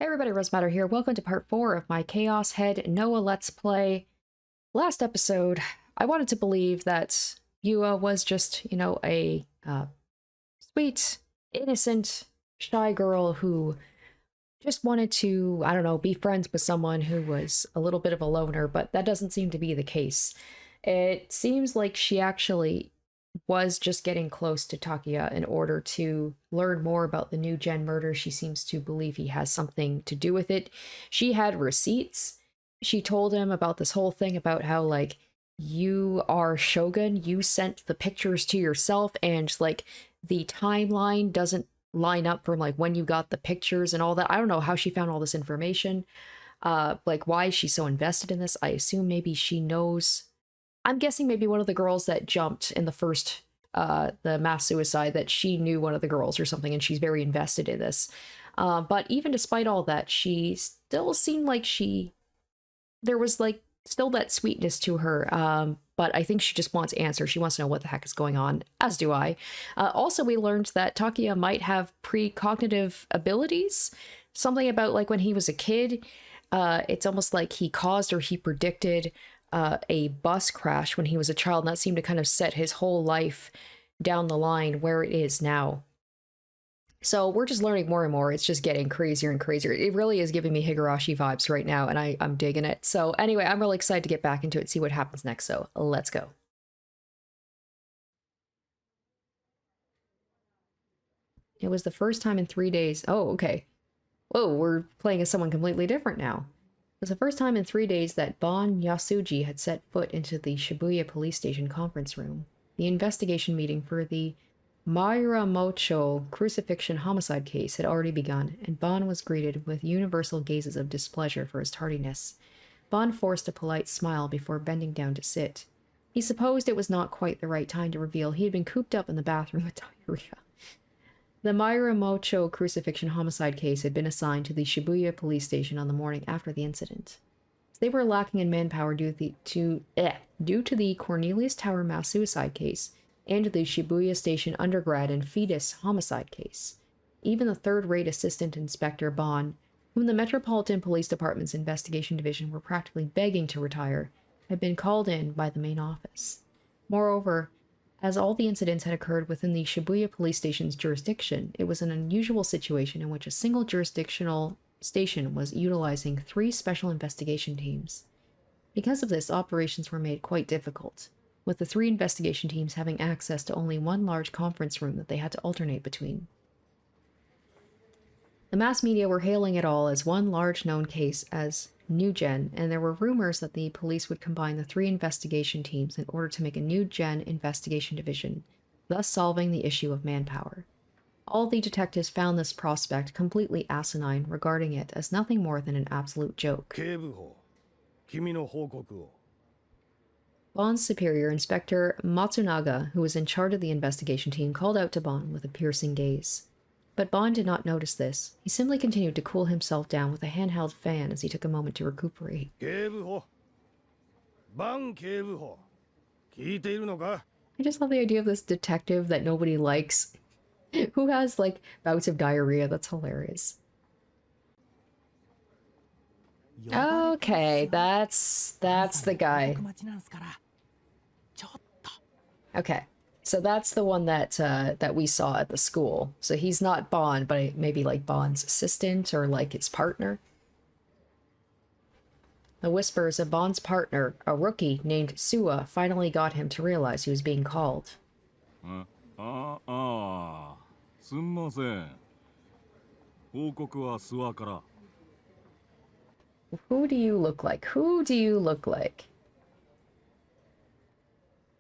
Hey everybody, Rosematter here. Welcome to part 4 of my Chaos Head Noah Let's Play. Last episode, I wanted to believe that Yua was just, a sweet, innocent, shy girl who just wanted to, I don't know, be friends with someone who was a little bit of a loner, but that doesn't seem to be the case. It seems like she actually was just getting close to Takia in order to learn more about the NewGen murder. She seems to believe he has something to do with it. She had receipts. She told him about this whole thing about how, like, you are Shogun, you sent the pictures to yourself, and, like, the timeline doesn't line up from, like, when you got the pictures and all that. I don't know how she found all this information. Like, why is she so invested in this? I assume maybe she knows. I'm guessing maybe one of the girls that jumped in the first, the mass suicide, that she knew one of the girls or something, and she's very invested in this. But even despite all that, she still seemed like there was, like, still that sweetness to her. But I think she just wants answers. She wants to know what the heck is going on, as do I. Also, we learned that Takia might have precognitive abilities. Something about, like, when he was a kid, it's almost like he caused or he predicted a bus crash when he was a child, and that seemed to kind of set his whole life down the line where it is now. So we're just learning more and more. It's just getting crazier and crazier. It really is giving me Higurashi vibes right now, and I'm digging it. So anyway, I'm really excited to get back into it, see what happens next. So let's go. It was the first time in 3 days. Oh, okay. Whoa, we're playing as someone completely different now. It was the first time in 3 days that Bon Yasuji had set foot into the Shibuya police station conference room. The investigation meeting for the Mocho crucifixion homicide case had already begun, and Bon was greeted with universal gazes of displeasure for his tardiness. Bon forced a polite smile before bending down to sit. He supposed it was not quite the right time to reveal he had been cooped up in the bathroom with diarrhea. The Mocho crucifixion homicide case had been assigned to the Shibuya police station on the morning after the incident. As they were lacking in manpower due to the Cornelius Tower mass suicide case and the Shibuya station undergrad and fetus homicide case. Even the third-rate assistant inspector Bon, whom the Metropolitan Police Department's investigation division were practically begging to retire, had been called in by the main office. Moreover, as all the incidents had occurred within the Shibuya police station's jurisdiction, it was an unusual situation in which a single jurisdictional station was utilizing 3 special investigation teams. Because of this, operations were made quite difficult, with the 3 investigation teams having access to only one large conference room that they had to alternate between. The mass media were hailing it all as one large known case as NewGen, and there were rumors that the police would combine the 3 investigation teams in order to make a NewGen investigation division, thus solving the issue of manpower. All the detectives found this prospect completely asinine, regarding it as nothing more than an absolute joke. Bon's superior, Inspector Matsunaga, who was in charge of the investigation team, called out to Bon with a piercing gaze. But Bon did not notice this. He simply continued to cool himself down with a handheld fan as he took a moment to recuperate. I just love the idea of this detective that nobody likes, who has, like, bouts of diarrhea. That's hilarious. Okay, that's the guy. Okay. So that's the one that that we saw at the school. So he's not Bon, but maybe like Bon's assistant or like his partner. The whispers of Bon's partner, a rookie named Suwa, finally got him to realize he was being called. Who do you look like? Who do you look like?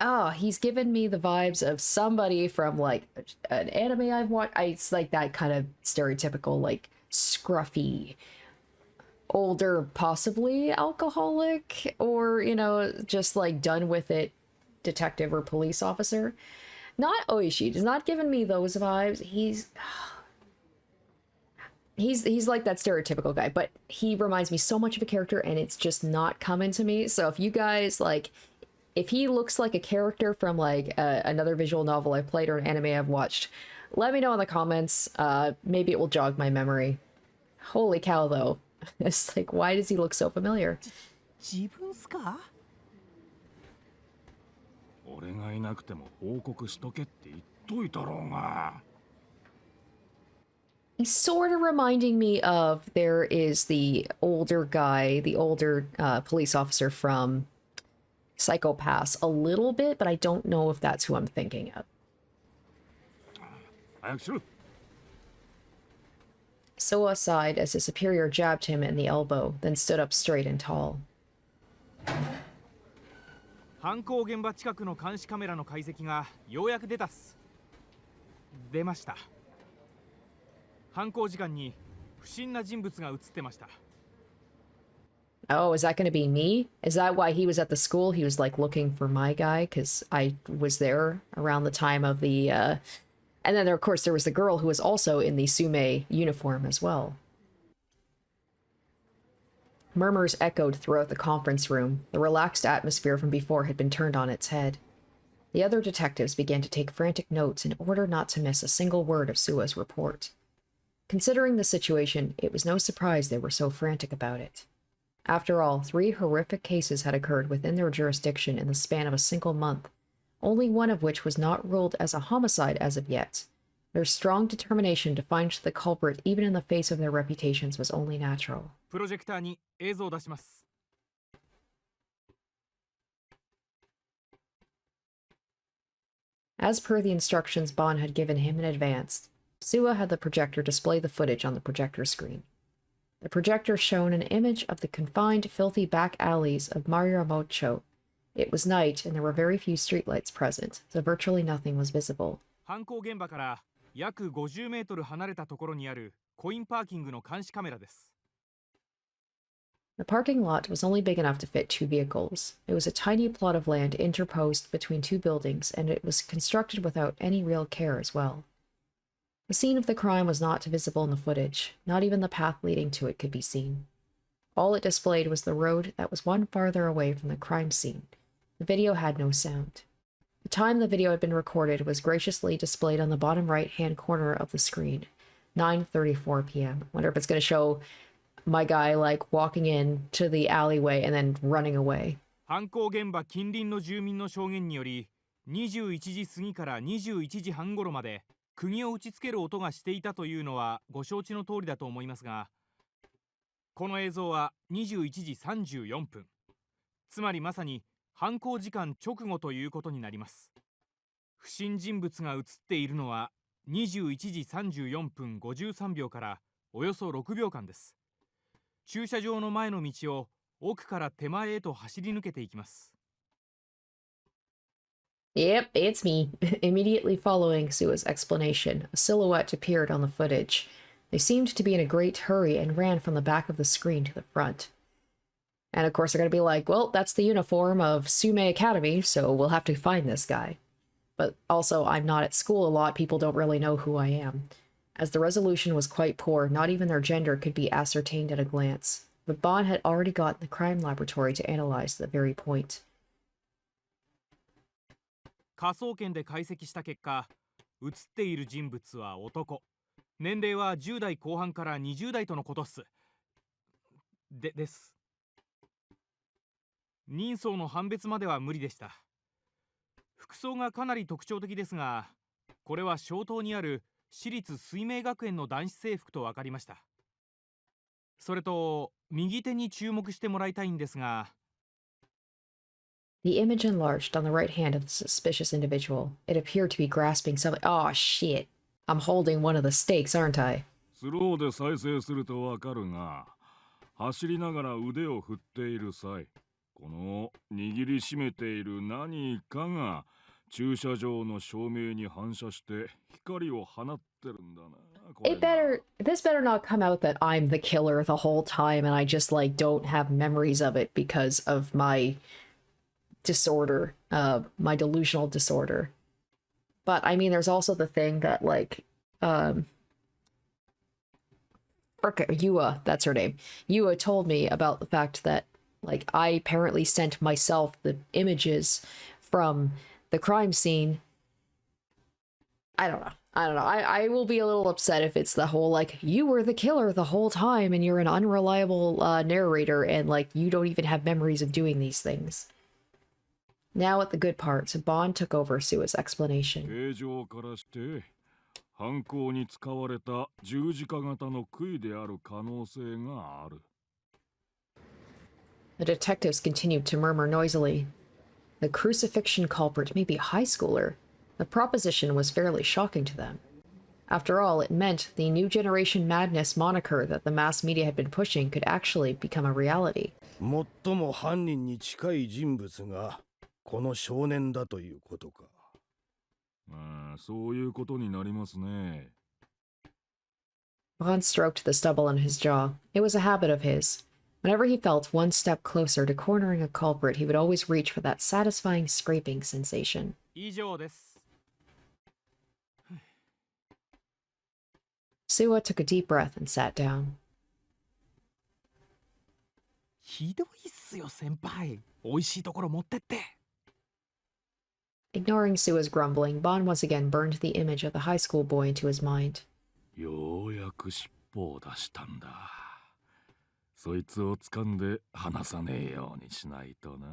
Oh, he's given me the vibes of somebody from, like, an anime I've watched. It's like that kind of stereotypical, like, scruffy, older, possibly alcoholic, or, just, like, done with it detective or police officer. Not Oishi. Does not giving me those vibes. He's like that stereotypical guy, but he reminds me so much of a character, and it's just not coming to me. So if you guys, like, if he looks like a character from, like, another visual novel I've played or an anime I've watched, let me know in the comments. Maybe it will jog my memory. Holy cow, though. It's like, why does he look so familiar? 自分っすか？俺がいなくても報告しとけって言っといたろうが。He's sort of reminding me of there is the older guy, the older police officer from Psychopaths a little bit, but I don't know if that's who I'm thinking of. 早くしろ。Soa sighed as his superior jabbed him in the elbow, then stood up straight and tall. 犯行現場近くの監視カメラの解析がようやく出出ました。犯行時間に不審な人物が映ってました。Oh, is that going to be me? Is that why he was at the school? He was like looking for my guy because I was there around the time of the and then of course there was the girl who was also in the Sume uniform as well. Murmurs echoed throughout the conference room. The relaxed atmosphere from before had been turned on its head. The other detectives began to take frantic notes in order not to miss a single word of Sua's report. Considering the situation, it was no surprise they were so frantic about it. After all, 3 horrific cases had occurred within their jurisdiction in the span of a single month, only one of which was not ruled as a homicide as of yet. Their strong determination to find the culprit even in the face of their reputations was only natural. プロジェクターに映像を出します。As per the instructions Bon had given him in advance, Sua had the projector display the footage on the projector screen. The projector shone an image of the confined, filthy back alleys of Mariamocho. It was night, and there were very few streetlights present, so virtually nothing was visible. 犯行現場から約50メートル離れたところにあるコインパーキングの監視カメラです。The parking lot was only big enough to fit 2 vehicles. It was a tiny plot of land interposed between 2 buildings, and it was constructed without any real care as well. The scene of the crime was not visible in the footage. Not even the path leading to it could be seen. All it displayed was the road that was one farther away from the crime scene. The video had no sound. The time the video had been recorded was graciously displayed on the bottom right-hand corner of the screen. 9:34 p.m. Wonder if it's going to show my guy like walking in to the alleyway and then running away. 犯行現場近隣の住民の証言により、21時過ぎから21時半頃まで釘を打ちつける音がしていたというのはご承知の通りだと思いますが、この映像は21時34分、つまりまさに犯行時間直後ということになります。不審人物が映っているのは21時34分53秒からおよそ6秒間です。駐車場の前の道を奥から手前へと走り抜けていきます。Yep, it's me. Immediately following Sua's explanation, a silhouette appeared on the footage. They seemed to be in a great hurry and ran from the back of the screen to the front. And of course they're going to be like, well, that's the uniform of Sume Academy, so we'll have to find this guy. But also, I'm not at school a lot, people don't really know who I am. As the resolution was quite poor, not even their gender could be ascertained at a glance. But Bon had already gotten the crime laboratory to analyze the very point. 科捜研で解析した結果、映っている人物は男。年齢は10代後半から20代とのことっす。です。人相の判別までは無理でした。服装がかなり特徴的ですが、これは小島にある私立水明学園の男子制服と分かりました。それと、右手に注目してもらいたいんですが、The image enlarged on the right hand of the suspicious individual. It appeared to be grasping something. Oh, shit. I'm holding one of the stakes, aren't I? スローで再生するとわかるが、走りながら腕を振っている際、この握りしめている何かが駐車場の照明に反射して光を放ってるんだな。This better not come out that I'm the killer the whole time and I just like don't have memories of it because of my disorder, my delusional disorder. But I mean, there's also the thing that like, Yua, that's her name. Yua told me about the fact that like I apparently sent myself the images from the crime scene. I don't know. I don't know. I will be a little upset if it's the whole, like, you were the killer the whole time and you're an unreliable narrator and, like, you don't even have memories of doing these things. Now at the good parts, Bond took over Sua's explanation. 形状からして犯行に使われた十字架型の杭である可能性がある。 The detectives continued to murmur noisily. The crucifixion culprit may be a high schooler. The proposition was fairly shocking to them. After all, it meant the new generation madness moniker that the mass media had been pushing could actually become a reality. 最も犯人に近い人物がこの少年だということか。そういうことになりますね。 Bond stroked the stubble on his jaw. It was a habit of his. Whenever he felt one step closer to cornering a culprit, he would always reach for that satisfying scraping sensation. 以上です。 Sua took a deep breath and sat down. ひどいっすよ先輩。美味しいところ持ってって。 Ignoring Sua's grumbling, Bond once again burned the image of the high school boy into his mind. ようやく尻尾を出したんだ。そいつを掴んで離さねえようにしないとな。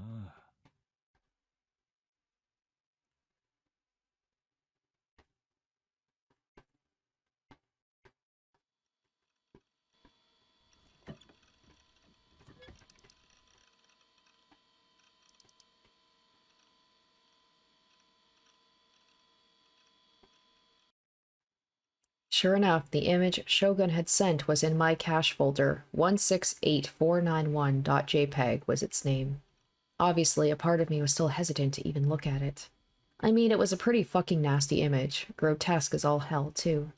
Sure enough, the image Shogun had sent was in my cache folder. 168491.jpg was its name. Obviously, a part of me was still hesitant to even look at it. I mean, it was a pretty fucking nasty image. Grotesque as all hell, too.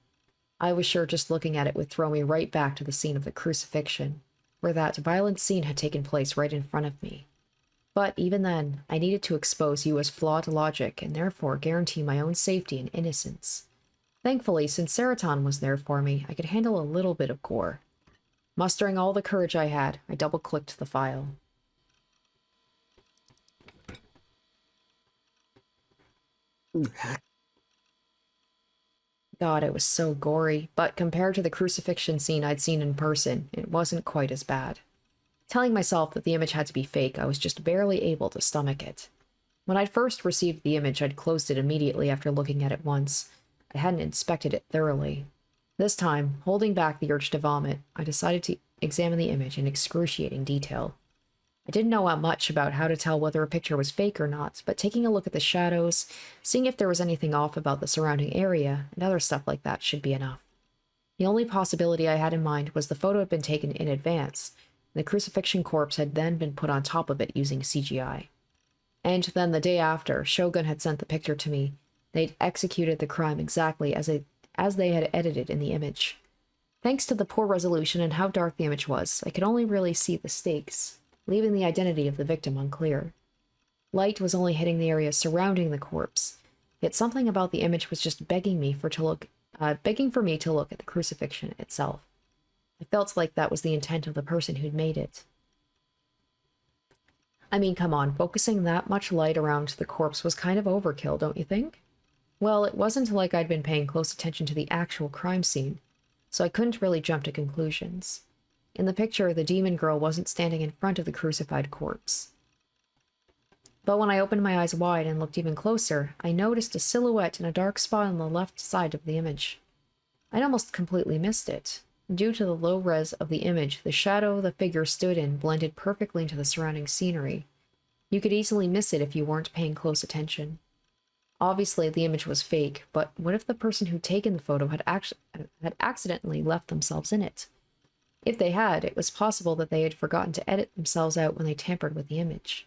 I was sure just looking at it would throw me right back to the scene of the crucifixion, where that violent scene had taken place right in front of me. But even then, I needed to expose Yua's flawed logic and therefore guarantee my own safety and innocence. Thankfully, since Seraton was there for me, I could handle a little bit of gore. Mustering all the courage I had, I double-clicked the file. God, it was so gory, but compared to the crucifixion scene I'd seen in person, it wasn't quite as bad. Telling myself that the image had to be fake, I was just barely able to stomach it. When I'd first received the image, I'd closed it immediately after looking at it once. I hadn't inspected it thoroughly. This time, holding back the urge to vomit, I decided to examine the image in excruciating detail. I didn't know much about how to tell whether a picture was fake or not, but taking a look at the shadows, seeing if there was anything off about the surrounding area, and other stuff like that should be enough. The only possibility I had in mind was the photo had been taken in advance, and the crucifixion corpse had then been put on top of it using CGI. And then the day after, Shogun had sent the picture to me. They'd executed the crime exactly as they had edited in the image. Thanks to the poor resolution and how dark the image was, I could only really see the stakes, leaving the identity of the victim unclear. Light was only hitting the area surrounding the corpse, yet something about the image was just begging for me to look at the crucifixion itself. I felt like that was the intent of the person who'd made it. I mean, come on, focusing that much light around the corpse was kind of overkill, don't you think? Well, it wasn't like I'd been paying close attention to the actual crime scene, so I couldn't really jump to conclusions. In the picture, the demon girl wasn't standing in front of the crucified corpse. But when I opened my eyes wide and looked even closer, I noticed a silhouette in a dark spot on the left side of the image. I'd almost completely missed it. Due to the low res of the image, the shadow the figure stood in blended perfectly into the surrounding scenery. You could easily miss it if you weren't paying close attention. Obviously, the image was fake, but what if the person who'd taken the photo had accidentally left themselves in it? If they had, it was possible that they had forgotten to edit themselves out when they tampered with the image.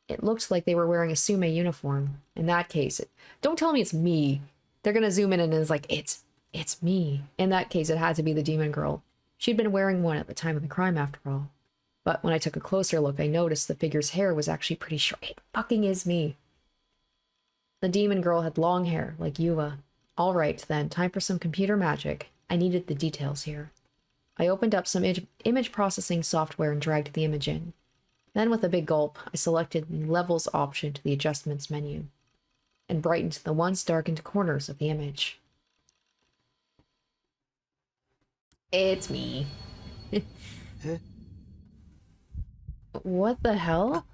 It looked like they were wearing a Sume uniform. In that case, don't tell me it's me. They're gonna zoom in and it's like, it's me. In that case, it had to be the demon girl. She'd been wearing one at the time of the crime, after all. But when I took a closer look, I noticed the figure's hair was actually pretty short. It fucking is me. The demon girl had long hair, like Yuva. All right, then, time for some computer magic. I needed the details here. I opened up some image processing software and dragged the image in. Then, with a big gulp, I selected the Levels option to the Adjustments menu, and brightened the once darkened corners of the image. It's me. What the hell?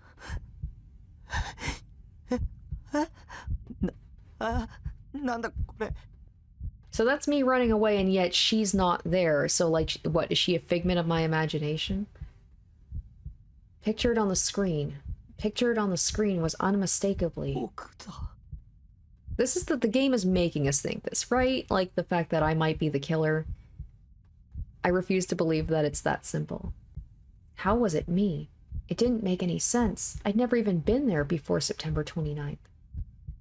なんだこれ。 So that's me running away, and yet she's not there. So, like, what, is she a figment of my imagination? Pictured on the screen. Pictured on the screen was unmistakably... 僕だ。 This is that the game is making us think this, right? Like the fact that I might be the killer. I refuse to believe that it's that simple. How was it me? It didn't make any sense. I'd never even been there before September 29th.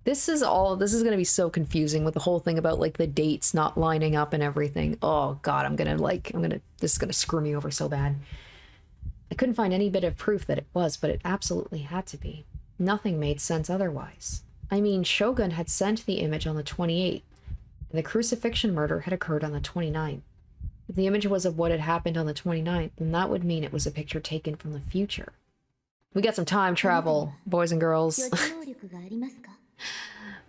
This is gonna be so confusing with the whole thing about like the dates not lining up and everything. Oh god, this is gonna screw me over so bad. I couldn't find any bit of proof that it was, but it absolutely had to be. Nothing made sense otherwise. I mean, Shogun had sent the image on the 28th, and the crucifixion murder had occurred on the 29th. If the image was of what had happened on the 29th, then that would mean it was a picture taken from the future. We got some time travel, boys and girls.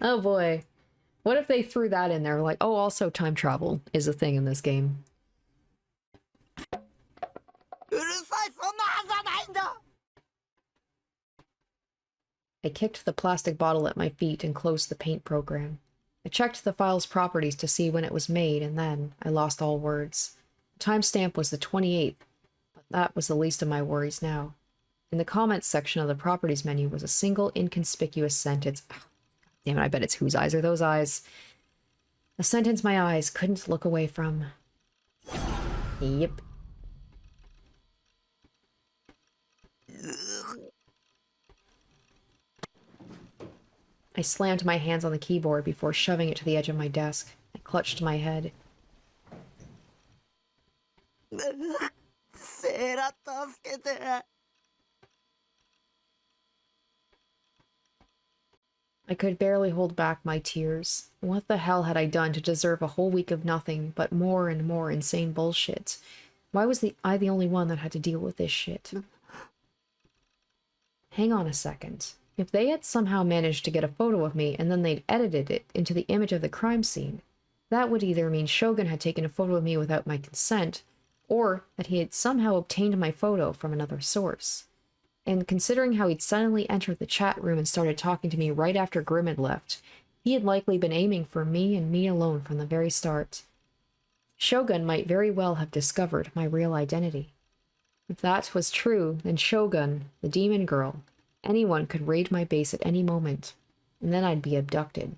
Oh boy. What if they threw that in there? Like, oh, also time travel is a thing in this game. うるさい、そんなはずはないんだ。 I kicked the plastic bottle at my feet and closed the paint program. I checked the file's properties to see when it was made, and then I lost all words. The timestamp was the 28th, but that was the least of my worries now. In the comments section of the properties menu was a single inconspicuous sentence. Oh, damn it, I bet it's whose eyes are those eyes. A sentence my eyes couldn't look away from. Yep. I slammed my hands on the keyboard before shoving it to the edge of my desk. I clutched my head. セーラ助けて。 I could barely hold back my tears. What the hell had I done to deserve a whole week of nothing but more and more insane bullshit? Why was I the only one that had to deal with this shit? Hang on a second. If they had somehow managed to get a photo of me and then they'd edited it into the image of the crime scene, that would either mean Shogun had taken a photo of me without my consent, or that he had somehow obtained my photo from another source. And considering how he'd suddenly entered the chat room and started talking to me right after Grimm had left, he had likely been aiming for me and me alone from the very start. Shogun might very well have discovered my real identity. If that was true, then Shogun, the demon girl, anyone could raid my base at any moment, and then I'd be abducted.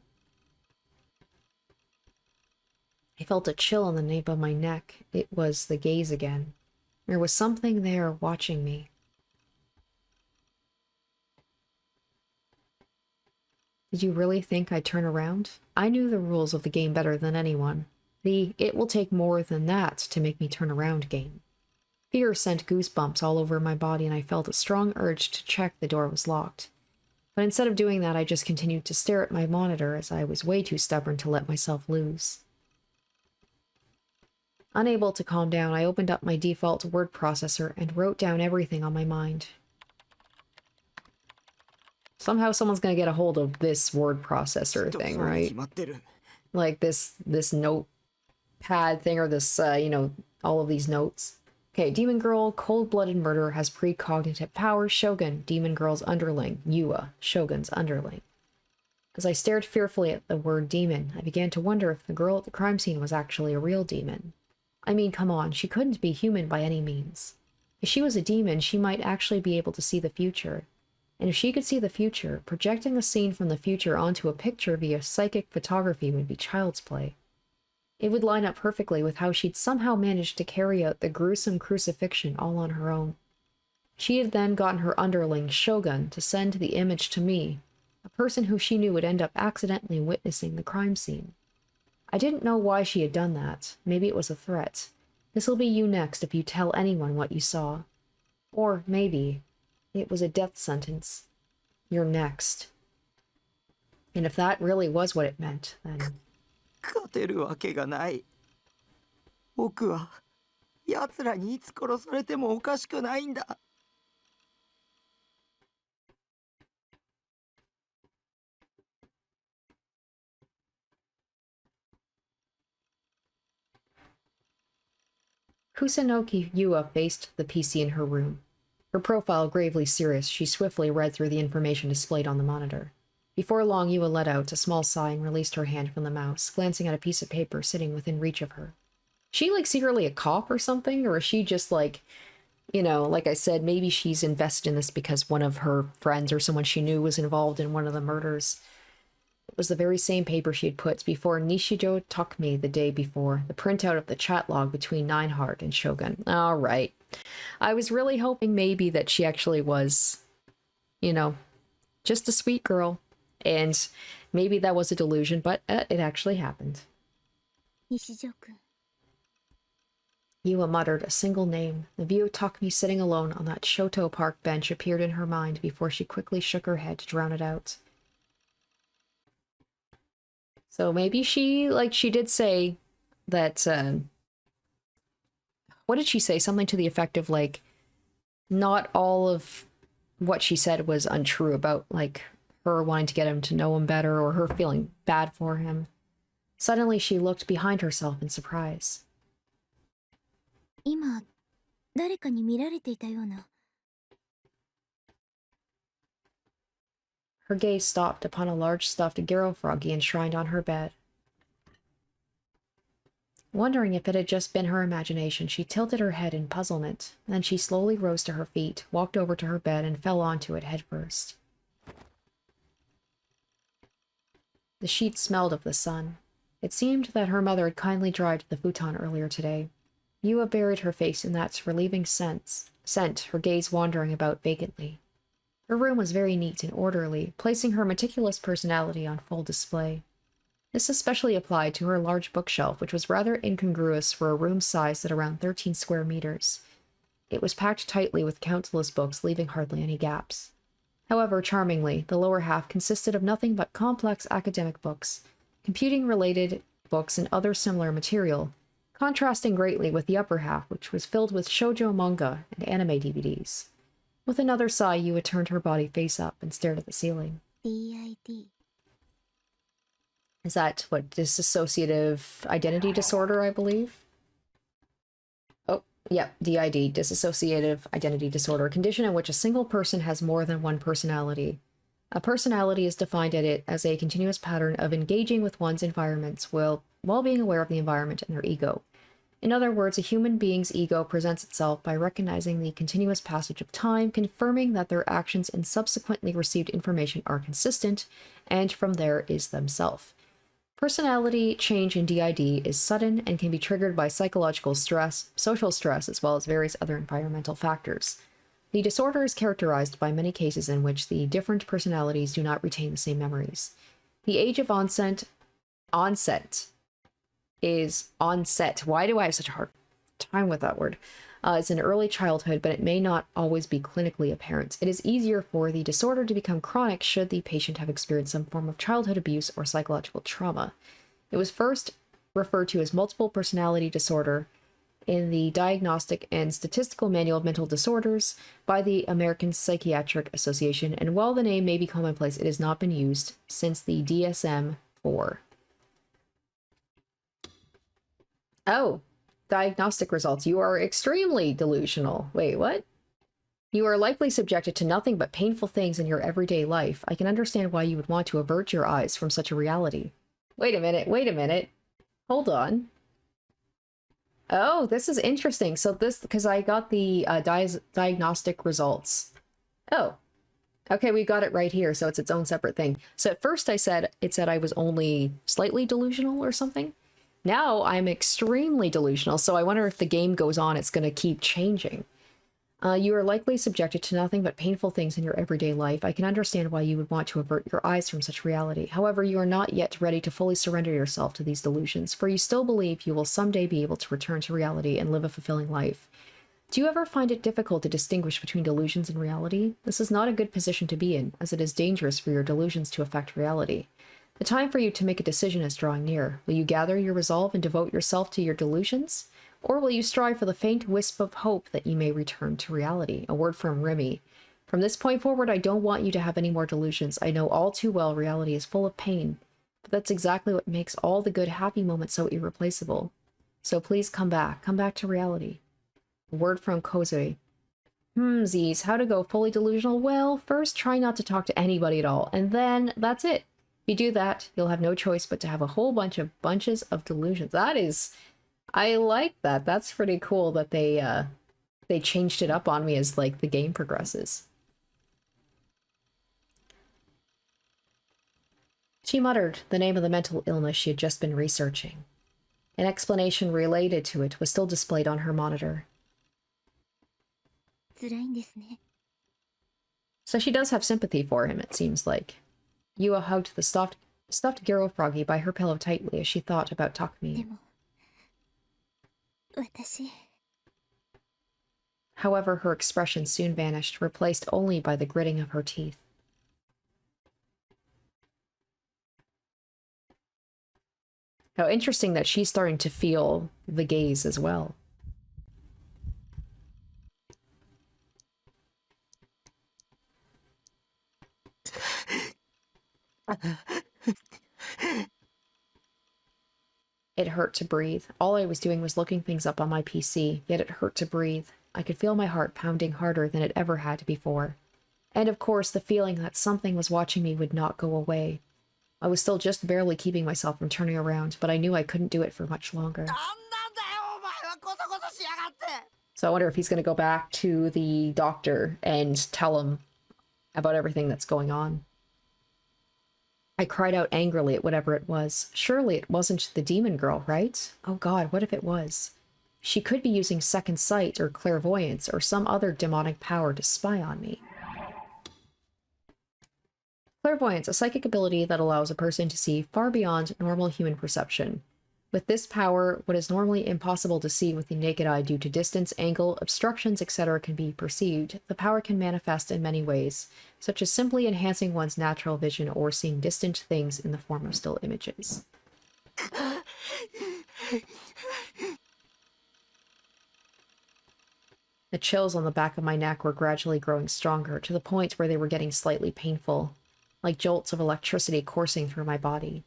I felt a chill on the nape of my neck. It was the gaze again. There was something there watching me. Did you really think I'd turn around? I knew the rules of the game better than anyone. The "it will take more than that to make me turn around" game. Fear sent goosebumps all over my body, and I felt a strong urge to check the door was locked. But instead of doing that, I just continued to stare at my monitor as I was way too stubborn to let myself loose. Unable to calm down, I opened up my default word processor and wrote down everything on my mind. Somehow someone's gonna get a hold of this word processor thing, right? Like this notepad thing, or this, all of these notes. Okay, Demon Girl, cold-blooded murderer, has precognitive power. Shogun, Demon Girl's underling. Yua, Shogun's underling. As I stared fearfully at the word demon, I began to wonder if the girl at the crime scene was actually a real demon. I mean, come on, she couldn't be human by any means. If she was a demon, she might actually be able to see the future. And if she could see the future, projecting a scene from the future onto a picture via psychic photography would be child's play. It would line up perfectly with how she'd somehow managed to carry out the gruesome crucifixion all on her own. She had then gotten her underling, Shogun, to send the image to me, a person who she knew would end up accidentally witnessing the crime scene. I didn't know why she had done that. Maybe it was a threat. This'll be you next if you tell anyone what you saw. Or maybe it was a death sentence. You're next. And if that really was what it meant, then... 勝てるわけがない。僕は奴らにいつ殺されてもおかしくないんだ。Kusunoki Yua faced the PC in her room. Her profile gravely serious, she swiftly read through the information displayed on the monitor. Before long, Yua let out a small sigh and released her hand from the mouse, glancing at a piece of paper sitting within reach of her. She, like, secretly a cop or something? Or is she just, like, you know, like I said, maybe she's invested in this because one of her friends or someone she knew was involved in one of the murders. It was the very same paper she had put before Nishijo Takumi the day before, the printout of the chat log between Nineheart and Shogun. All right. I was really hoping maybe that she actually was, you know, just a sweet girl. And maybe that was a delusion, but it actually happened. Nishijo-kun. Yua muttered a single name. The view of Takumi sitting alone on that Shoto Park bench appeared in her mind before she quickly shook her head to drown it out. So maybe she did say that, what did she say? Something to the effect of, like, not all of what she said was untrue about, like, her wanting to get him to know him better or her feeling bad for him. Suddenly she looked behind herself in surprise. 今、誰かに見られていたような。 Her gaze stopped upon a large stuffed Garo froggy enshrined on her bed. Wondering if it had just been her imagination, she tilted her head in puzzlement. Then she slowly rose to her feet, walked over to her bed, and fell onto it headfirst. The sheets smelled of the sun. It seemed that her mother had kindly dried the futon earlier today. Yua buried her face in that relieving scent, her gaze wandering about vacantly. Her room was very neat and orderly, placing her meticulous personality on full display. This especially applied to her large bookshelf, which was rather incongruous for a room sized at around 13 square meters. It was packed tightly with countless books, leaving hardly any gaps. However, charmingly, the lower half consisted of nothing but complex academic books, computing-related books, and other similar material, contrasting greatly with the upper half, which was filled with shoujo manga and anime DVDs. With another sigh, Yua turned her body face up and stared at the ceiling. DID. Is that, what, dissociative identity disorder, I believe? Oh, yeah, DID, dissociative identity disorder, a condition in which a single person has more than one personality. A personality is defined at it as a continuous pattern of engaging with one's environments while being aware of the environment and their ego. In other words, a human being's ego presents itself by recognizing the continuous passage of time, confirming that their actions and subsequently received information are consistent, and from there is themselves. Personality change in DID is sudden and can be triggered by psychological stress, social stress, as well as various other environmental factors. The disorder is characterized by many cases in which the different personalities do not retain the same memories. The age of onset is onset. Why do I have such a hard time with that word? It's in early childhood, but it may not always be clinically apparent. It is easier for the disorder to become chronic should the patient have experienced some form of childhood abuse or psychological trauma. It was first referred to as multiple personality disorder in the Diagnostic and Statistical Manual of Mental Disorders by the American Psychiatric Association, and while the name may be commonplace, it has not been used since the DSM-4. Oh, diagnostic results. You are extremely delusional. Wait, what? You are likely subjected to nothing but painful things in your everyday life. I can understand why you would want to avert your eyes from such a reality. Wait a minute. Hold on. Oh, this is interesting. So this, because I got the diagnostic results. Oh, okay, we got it right here. So it's its own separate thing. So at first it said I was only slightly delusional or something. Now I'm extremely delusional, so I wonder if the game goes on, it's going to keep changing. You are likely subjected to nothing but painful things in your everyday life. I can understand why you would want to avert your eyes from such reality. However, you are not yet ready to fully surrender yourself to these delusions, for you still believe you will someday be able to return to reality and live a fulfilling life. Do you ever find it difficult to distinguish between delusions and reality? This is not a good position to be in, as it is dangerous for your delusions to affect reality. The time for you to make a decision is drawing near. Will you gather your resolve and devote yourself to your delusions? Or will you strive for the faint wisp of hope that you may return to reality? A word from Remy. From this point forward, I don't want you to have any more delusions. I know all too well reality is full of pain, but that's exactly what makes all the good, happy moments so irreplaceable. So please come back to reality. Word from Kozui. Z's, how to go fully delusional? Well, first try not to talk to anybody at all, and then that's it. If you do that, you'll have no choice but to have a whole bunches of delusions. That is... I like that. That's pretty cool that they changed it up on me as, like, the game progresses. She muttered the name of the mental illness she had just been researching. An explanation related to it was still displayed on her monitor. 辛いんですね。 So she does have sympathy for him, it seems like. Yua hugged the stuffed Gero Froggy by her pillow tightly as she thought about で Takumi. も、私、 However, her expression soon vanished, replaced only by the gritting of her teeth. How interesting that she's starting to feel the gaze as well. It hurt to breathe. All I was doing was looking things up on my PC, yet it hurt to breathe. I could feel my heart pounding harder than it ever had before. And of course, the feeling that something was watching me would not go away. I was still just barely keeping myself from turning around, but I knew I couldn't do it for much longer. So I wonder if he's going to go back to the doctor and tell him about everything that's going on. I cried out angrily at whatever it was. Surely it wasn't the demon girl, right? Oh god, what if it was? She could be using second sight or clairvoyance or some other demonic power to spy on me. Clairvoyance, a psychic ability that allows a person to see far beyond normal human perception. With this power, what is normally impossible to see with the naked eye due to distance, angle, obstructions, etc. can be perceived. The power can manifest in many ways, such as simply enhancing one's natural vision or seeing distant things in the form of still images. The chills on the back of my neck were gradually growing stronger, to the point where they were getting slightly painful, like jolts of electricity coursing through my body.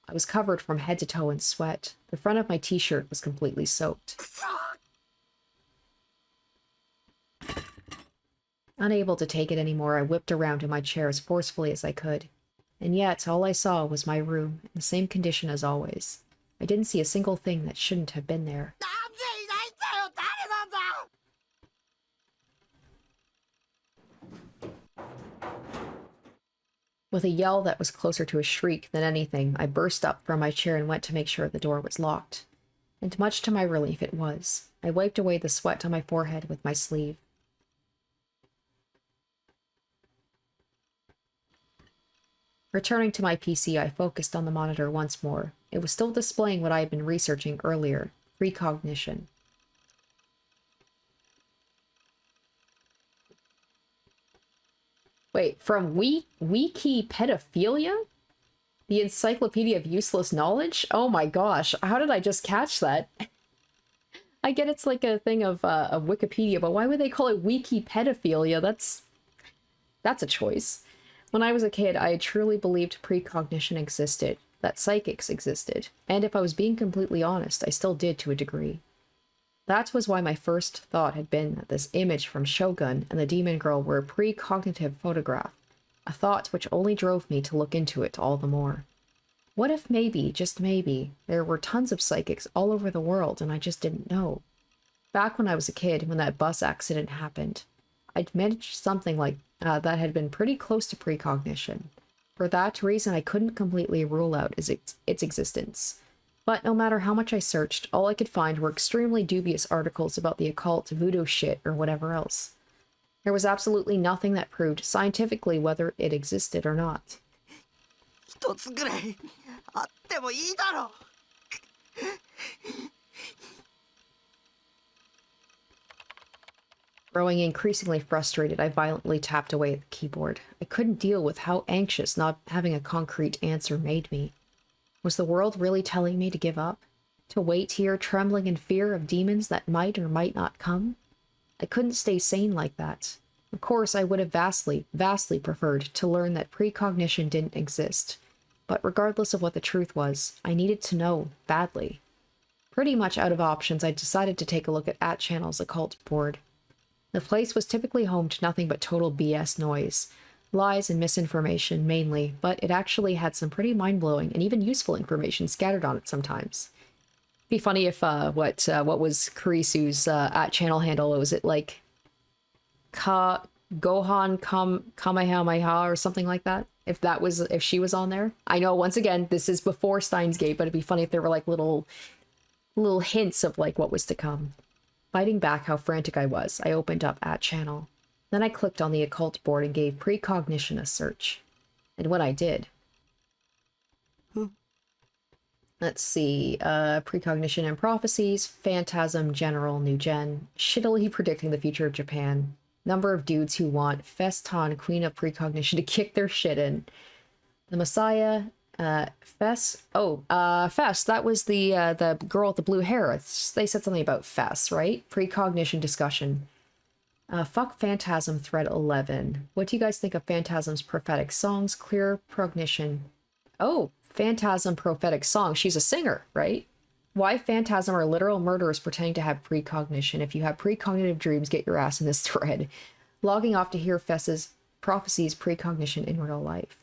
I was covered from head to toe in sweat. The front of my t-shirt was completely soaked. Unable to take it anymore, I whipped around in my chair as forcefully as I could. And yet, all I saw was my room, in the same condition as always. I didn't see a single thing that shouldn't have been there. With a yell that was closer to a shriek than anything, I burst up from my chair and went to make sure the door was locked. And much to my relief, it was. I wiped away the sweat on my forehead with my sleeve. Returning to my PC, I focused on the monitor once more. It was still displaying what I had been researching earlier, precognition. Wait, from Wiki Pedophilia? The Encyclopedia of Useless Knowledge? Oh my gosh, how did I just catch that? I get it's like a thing of Wikipedia, but why would they call it Wiki Pedophilia? That's a choice. When I was a kid, I truly believed precognition existed, that psychics existed, and if I was being completely honest, I still did to a degree. That was why my first thought had been that this image from Shogun and the demon girl were a precognitive photograph, a thought which only drove me to look into it all the more. What if maybe, just maybe, there were tons of psychics all over the world and I just didn't know? Back when I was a kid, when that bus accident happened, I'd managed something like that had been pretty close to precognition. For that reason, I couldn't completely rule out its existence. But no matter how much I searched, all I could find were extremely dubious articles about the occult, voodoo shit, or whatever else. There was absolutely nothing that proved scientifically whether it existed or not. Growing increasingly frustrated, I violently tapped away at the keyboard. I couldn't deal with how anxious not having a concrete answer made me. Was the world really telling me to give up? To wait here, trembling in fear of demons that might or might not come? I couldn't stay sane like that. Of course, I would have vastly preferred to learn that precognition didn't exist. But regardless of what the truth was, I needed to know, badly. pretty much out of options, I decided to take a look at Channel's occult board. The place was typically home to nothing but total BS noise. Lies and misinformation, mainly, but it actually had some pretty mind-blowing and even useful information scattered on it sometimes. Be funny if, what was Kurisu's, @channel handle? Was it, like, Gohan Kamehameha or something like that? If she was on there? I know, once again, this is before Steins Gate, but it'd be funny if there were, like, little hints of, like, what was to come. Fighting back how frantic I was, I opened up @channel. Then I clicked on the occult board and gave precognition a search. And when I did... Let's see, precognition and prophecies, Phantasm, general, NewGen, shittily predicting the future of Japan, number of dudes who want Feston, queen of precognition, to kick their shit in, the Messiah, Fess, Fess, that was the girl with the blue hair. They said something about Fess, right? Precognition discussion. Fuck Phantasm, thread 11. What do you guys think of Phantasm's prophetic songs? Clear prognition. Oh, Phantasm prophetic song. She's a singer, right? Why Phantasm are literal murderers pretending to have precognition. If you have precognitive dreams, get your ass in this thread. Logging off to hear Fess's prophecies precognition in real life.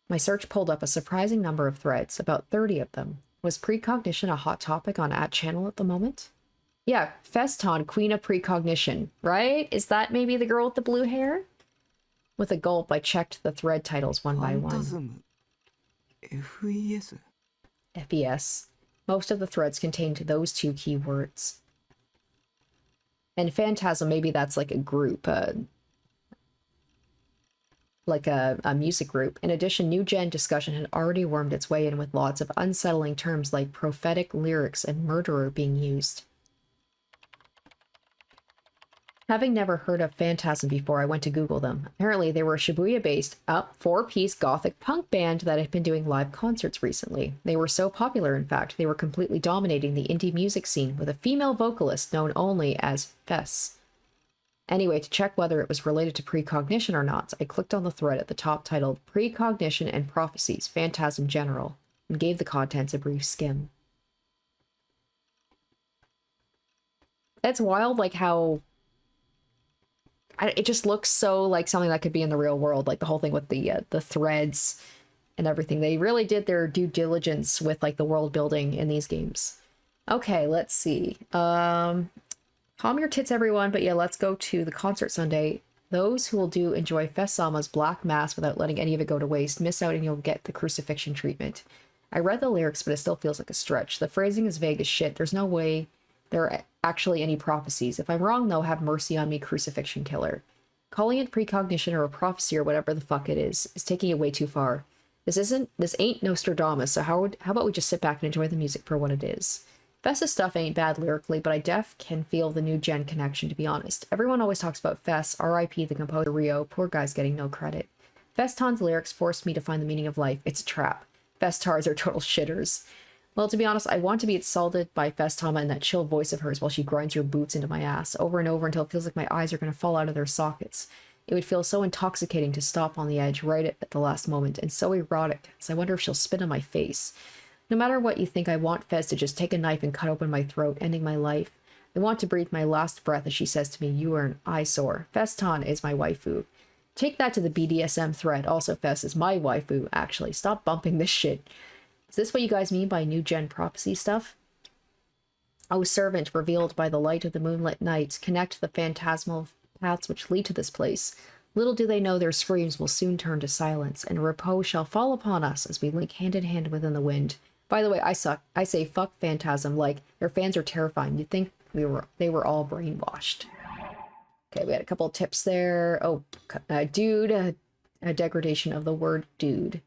My search pulled up a surprising number of threads, about 30 of them. Was precognition a hot topic on @channel at the moment? Yeah, Feston, queen of precognition, right? Is that maybe the girl with the blue hair? With a gulp, I checked the thread titles one by one. Phantasm. FES. FES. Most of the threads contained those two keywords. And Phantasm, maybe that's like a group, like a music group. In addition, NewGen discussion had already wormed its way in with lots of unsettling terms like prophetic lyrics and murderer being used. Having never heard of Phantasm before, I went to Google them. Apparently, they were a Shibuya-based, four-piece gothic punk band that had been doing live concerts recently. They were so popular, in fact, they were completely dominating the indie music scene with a female vocalist known only as Fess. Anyway, to check whether it was related to precognition or not, I clicked on the thread at the top titled Precognition and Prophecies, Phantasm General, and gave the contents a brief skim. It's wild, like, how... it just looks so like something that could be in the real world, like the whole thing with the threads and everything. They really did their due diligence with like the world building in these games. Okay, let's see. Calm your tits, everyone. But yeah, let's go to the concert Sunday. Those who will do enjoy Fess-sama's Black Mass without letting any of it go to waste miss out and you'll get the crucifixion treatment. I read the lyrics, but it still feels like a stretch. The phrasing is vague as shit. There's no way there are actually any prophecies. If I'm wrong, though, have mercy on me, crucifixion killer. Calling it precognition or a prophecy or whatever the fuck it is taking it way too far. This ain't Nostradamus, so how about we just sit back and enjoy the music for what it is? Fess's stuff ain't bad lyrically, but I can feel the NewGen connection, to be honest. Everyone always talks about Fess, R.I.P. the composer Rio, poor guy's getting no credit. Feston's lyrics forced me to find the meaning of life. It's a trap. Festars are total shitters. Well, to be honest, I want to be assaulted by Festama and that chill voice of hers while she grinds her boots into my ass, over and over until it feels like my eyes are going to fall out of their sockets. It would feel so intoxicating to stop on the edge right at the last moment, and so erotic, as I wonder if she'll spit on my face. No matter what you think, I want Fez to just take a knife and cut open my throat, ending my life. I want to breathe my last breath as she says to me, "You are an eyesore. Feston is my waifu." Take that to the BDSM thread. Also, Fess is my waifu, actually. Stop bumping this shit. Is this what you guys mean by NewGen prophecy stuff? O servant, revealed by the light of the moonlit night, connect the phantasmal paths which lead to this place. Little do they know their screams will soon turn to silence, and repose shall fall upon us as we link hand in hand within the wind. By the way, I suck. I say fuck Phantasm, like, their fans are terrifying. You'd think they were all brainwashed. Okay, we had a couple of tips there. Oh, dude, a degradation of the word dude.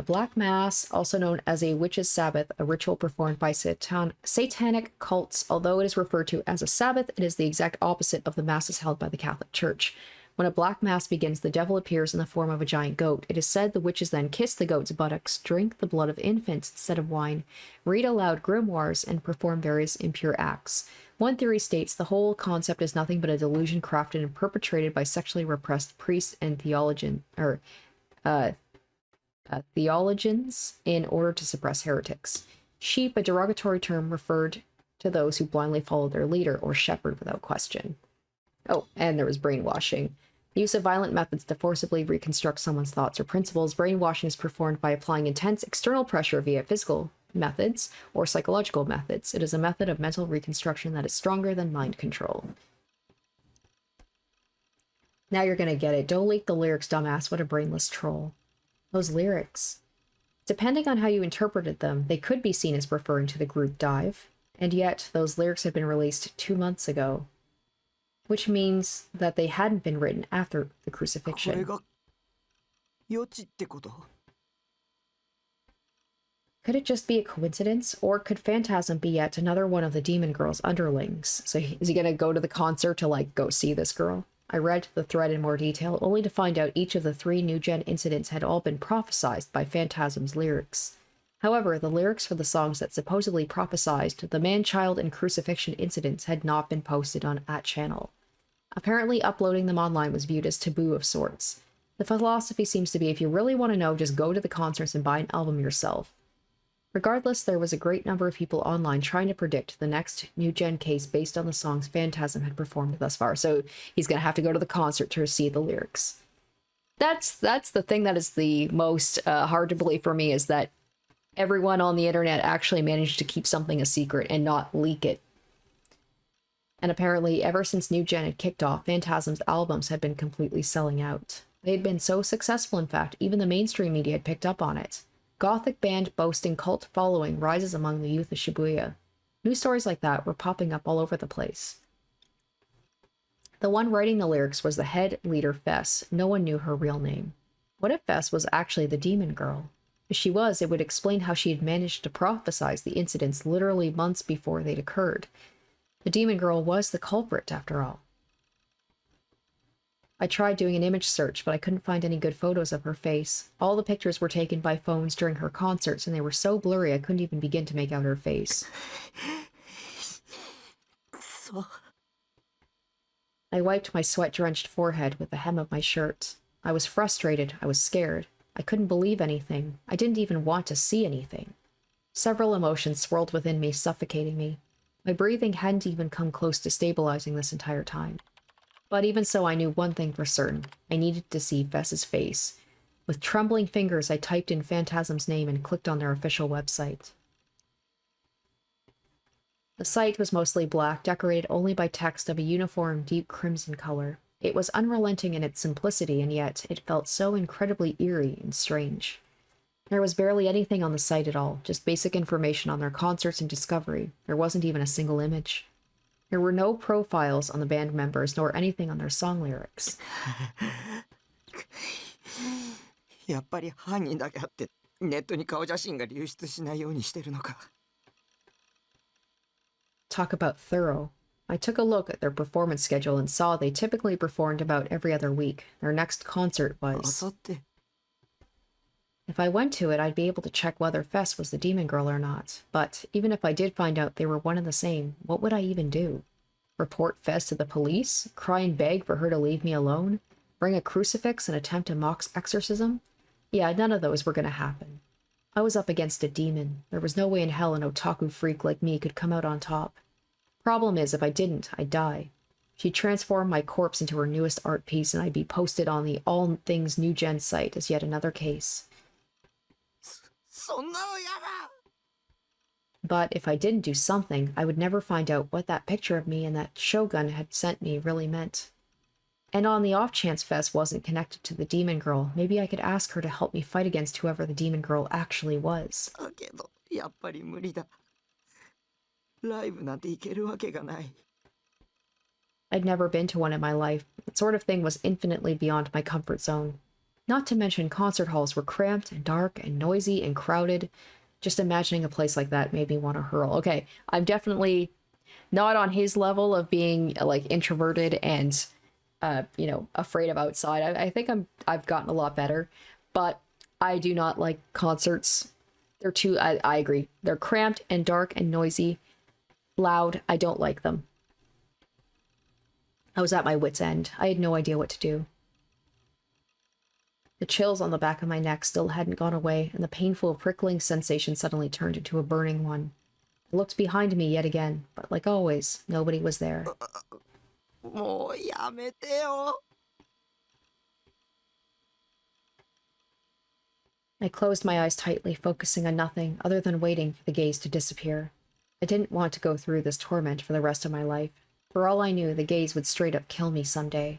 Black Mass, also known as a witch's Sabbath, a ritual performed by satanic cults. Although it is referred to as a Sabbath, it is the exact opposite of the masses held by the Catholic Church. When a Black Mass begins, the devil appears in the form of a giant goat. It is said the witches then kiss the goat's buttocks, drink the blood of infants instead of wine, read aloud grimoires, and perform various impure acts. One theory states the whole concept is nothing but a delusion crafted and perpetrated by sexually repressed priests and theologians in order to suppress heretics. Sheep, a derogatory term referred to those who blindly follow their leader or shepherd without question. Oh, and there was brainwashing. The use of violent methods to forcibly reconstruct someone's thoughts or principles. Brainwashing is performed by applying intense external pressure via physical methods or psychological methods. It is a method of mental reconstruction that is stronger than mind control. Now you're gonna get it. Don't leak the lyrics, dumbass. What a brainless troll. Those lyrics. Depending on how you interpreted them, they could be seen as referring to the group Dive, and yet those lyrics had been released 2 months ago, which means that they hadn't been written after the これ crucifixion. が予知ってこと？ Could it just be a coincidence, or could Phantasm be yet another one of the demon girl's underlings? So is he gonna go to the concert to, like, go see this girl? I read the thread in more detail, only to find out each of the 3 NewGen incidents had all been prophesized by Phantasm's lyrics. However, the lyrics for the songs that supposedly prophesized the man-child and crucifixion incidents had not been posted on @channel. Apparently, uploading them online was viewed as taboo of sorts. The philosophy seems to be if you really want to know, just go to the concerts and buy an album yourself. Regardless, there was a great number of people online trying to predict the next NewGen case based on the songs Phantasm had performed thus far. So he's going to have to go to the concert to see the lyrics. That's the thing that is the most hard to believe for me, is that everyone on the internet actually managed to keep something a secret and not leak it. And apparently, ever since NewGen had kicked off, Phantasm's albums had been completely selling out. They had been so successful, in fact, even the mainstream media had picked up on it. Gothic band boasting cult following rises among the youth of Shibuya. News stories like that were popping up all over the place. The one writing the lyrics was the head leader, Fess. No one knew her real name. What if Fess was actually the demon girl? If she was, it would explain how she had managed to prophesize the incidents literally months before they'd occurred. The demon girl was the culprit, after all. I tried doing an image search, but I couldn't find any good photos of her face. All the pictures were taken by phones during her concerts, and they were so blurry I couldn't even begin to make out her face. くそ。 I wiped my sweat-drenched forehead with the hem of my shirt. I was frustrated. I was scared. I couldn't believe anything. I didn't even want to see anything. Several emotions swirled within me, suffocating me. My breathing hadn't even come close to stabilizing this entire time. But even so, I knew one thing for certain. I needed to see Fess's face. With trembling fingers, I typed in Phantasm's name and clicked on their official website. The site was mostly black, decorated only by text of a uniform deep crimson color. It was unrelenting in its simplicity, and yet it felt so incredibly eerie and strange. There was barely anything on the site at all, just basic information on their concerts and discovery. There wasn't even a single image. There were no profiles on the band members, nor anything on their song lyrics. やっぱり犯人だけあってネットに顔写真が流出しないようにしてるのか。 Talk about thorough. I took a look at their performance schedule and saw they typically performed about every other week. Their next concert あ was... さって。 If I went to it, I'd be able to check whether Fess was the demon girl or not. But even if I did find out they were one and the same, what would I even do? Report Fess to the police? Cry and beg for her to leave me alone? Bring a crucifix and attempt a mock exorcism? Yeah, none of those were going to happen. I was up against a demon. There was no way in hell an otaku freak like me could come out on top. Problem is, if I didn't, I'd die. She'd transform my corpse into her newest art piece, and I'd be posted on the All Things NewGen site as yet another case. そんなのやだ。 But if I didn't do something, I would never find out what that picture of me and that Shogun had sent me really meant. And on the off chance Fess wasn't connected to the demon girl, maybe I could ask her to help me fight against whoever the demon girl actually was. だけどやっぱり無理だ。ライブなんて行けるわけがない。 I'd never been to one in my life. That sort of thing was infinitely beyond my comfort zone. Not to mention concert halls were cramped and dark and noisy and crowded. Just imagining a place like that made me want to hurl. Okay, I'm definitely not on his level of being like introverted and afraid of outside. I think I've gotten a lot better, but I do not like concerts. They're too, I agree. They're cramped and dark and noisy, loud. I don't like them. I was at my wit's end. I had no idea what to do. The chills on the back of my neck still hadn't gone away, and the painful, prickling sensation suddenly turned into a burning one. I looked behind me yet again, but like always, nobody was there. もうやめてよ。 I closed my eyes tightly, focusing on nothing other than waiting for the gaze to disappear. I didn't want to go through this torment for the rest of my life. For all I knew, the gaze would straight up kill me someday.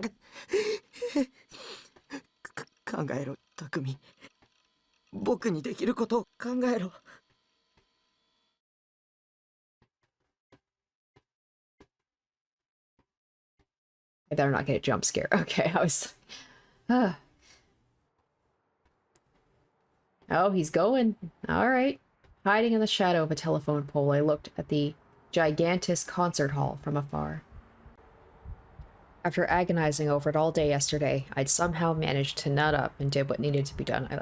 考えろ、匠。僕にできることを考えろ。 I better not get a jump scare. Okay, I was... Oh, he's going. Alright. Hiding in the shadow of a telephone pole, I looked at the gigantic concert hall from afar. After agonizing over it all day yesterday, I'd somehow managed to nut up and did what needed to be done. I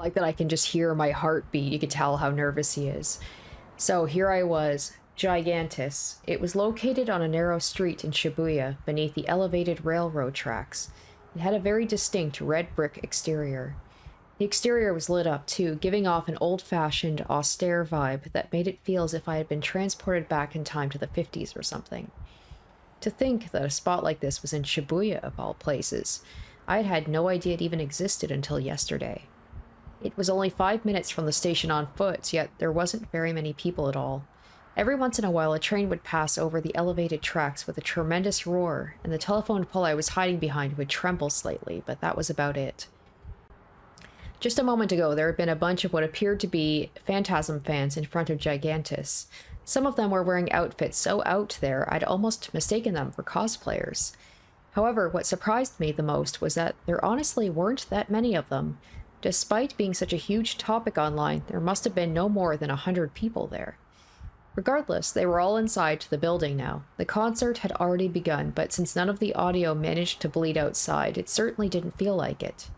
like that I can just hear my heartbeat. You can tell how nervous he is. So here I was, Gigantus. It was located on a narrow street in Shibuya beneath the elevated railroad tracks. It had a very distinct red brick exterior. The exterior was lit up too, giving off an old-fashioned, austere vibe that made it feel as if I had been transported back in time to the 50s or something. To think that a spot like this was in Shibuya of all places. I had had no idea it even existed until yesterday. It was only 5 minutes from the station on foot, yet there wasn't very many people at all. Every once in a while, a train would pass over the elevated tracks with a tremendous roar, and the telephone pole I was hiding behind would tremble slightly, but that was about it. Just a moment ago, there had been a bunch of what appeared to be Phantasm fans in front of Gigantus. Some of them were wearing outfits so out there, I'd almost mistaken them for cosplayers. However, what surprised me the most was that there honestly weren't that many of them. Despite being such a huge topic online, there must have been no more than 100 people there. Regardless, they were all inside the building now. The concert had already begun, but since none of the audio managed to bleed outside, it certainly didn't feel like it.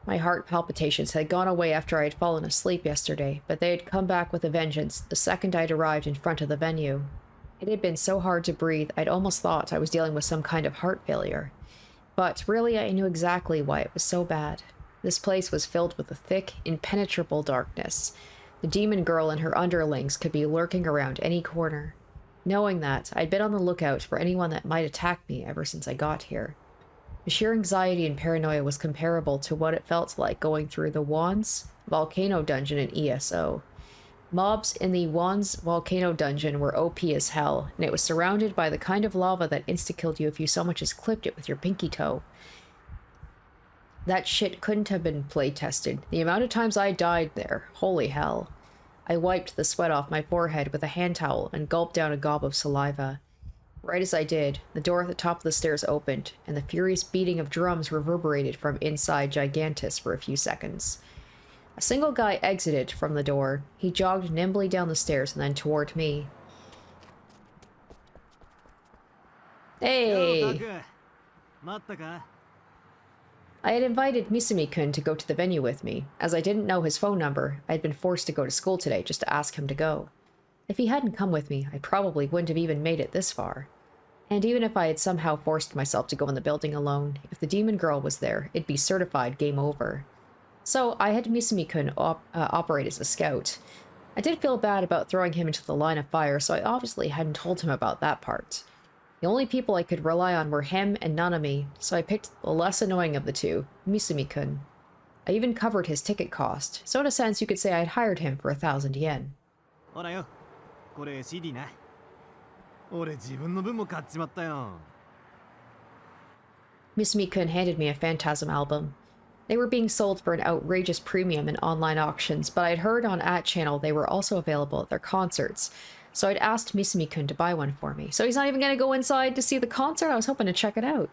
My heart palpitations had gone away after I had fallen asleep yesterday, but they had come back with a vengeance the second I'd arrived in front of the venue. It had been so hard to breathe, I'd almost thought I was dealing with some kind of heart failure. But really, I knew exactly why it was so bad. This place was filled with a thick, impenetrable darkness. The demon girl and her underlings could be lurking around any corner. Knowing that, I'd been on the lookout for anyone that might attack me ever since I got here. The sheer anxiety and paranoia was comparable to what it felt like going through the Wands volcano dungeon in ESO. Mobs in the Wands volcano dungeon were OP as hell, and it was surrounded by the kind of lava that insta-killed you if you so much as clipped it with your pinky toe. That shit couldn't have been play-tested. The amount of times I died there, holy hell. I wiped the sweat off my forehead with a hand towel and gulped down a gob of saliva. Right as I did, the door at the top of the stairs opened, and the furious beating of drums reverberated from inside Gigantus for a few seconds. A single guy exited from the door. He jogged nimbly down the stairs and then toward me. Hey! I had invited Misumi-kun to go to the venue with me. As I didn't know his phone number, I had been forced to go to school today just to ask him to go. If he hadn't come with me, I probably wouldn't have even made it this far. And even if I had somehow forced myself to go in the building alone, if the demon girl was there, it'd be certified game over. So I had Misumi-kun operate as a scout. I did feel bad about throwing him into the line of fire, so I obviously hadn't told him about that part. The only people I could rely on were him and Nanami, so I picked the less annoying of the two, Misumi-kun. I even covered his ticket cost, so in a sense you could say I'd hired him for 1,000 yen. ほらよ、これ CD な。俺自分の分も買っちまったよ。Misumi-kun handed me a Phantasm album. They were being sold for an outrageous premium in online auctions, but I'd heard on @channel they were also available at their concerts, so I'd asked Misumi-kun to buy one for me. So he's not even going to go inside to see the concert? I was hoping to check it out.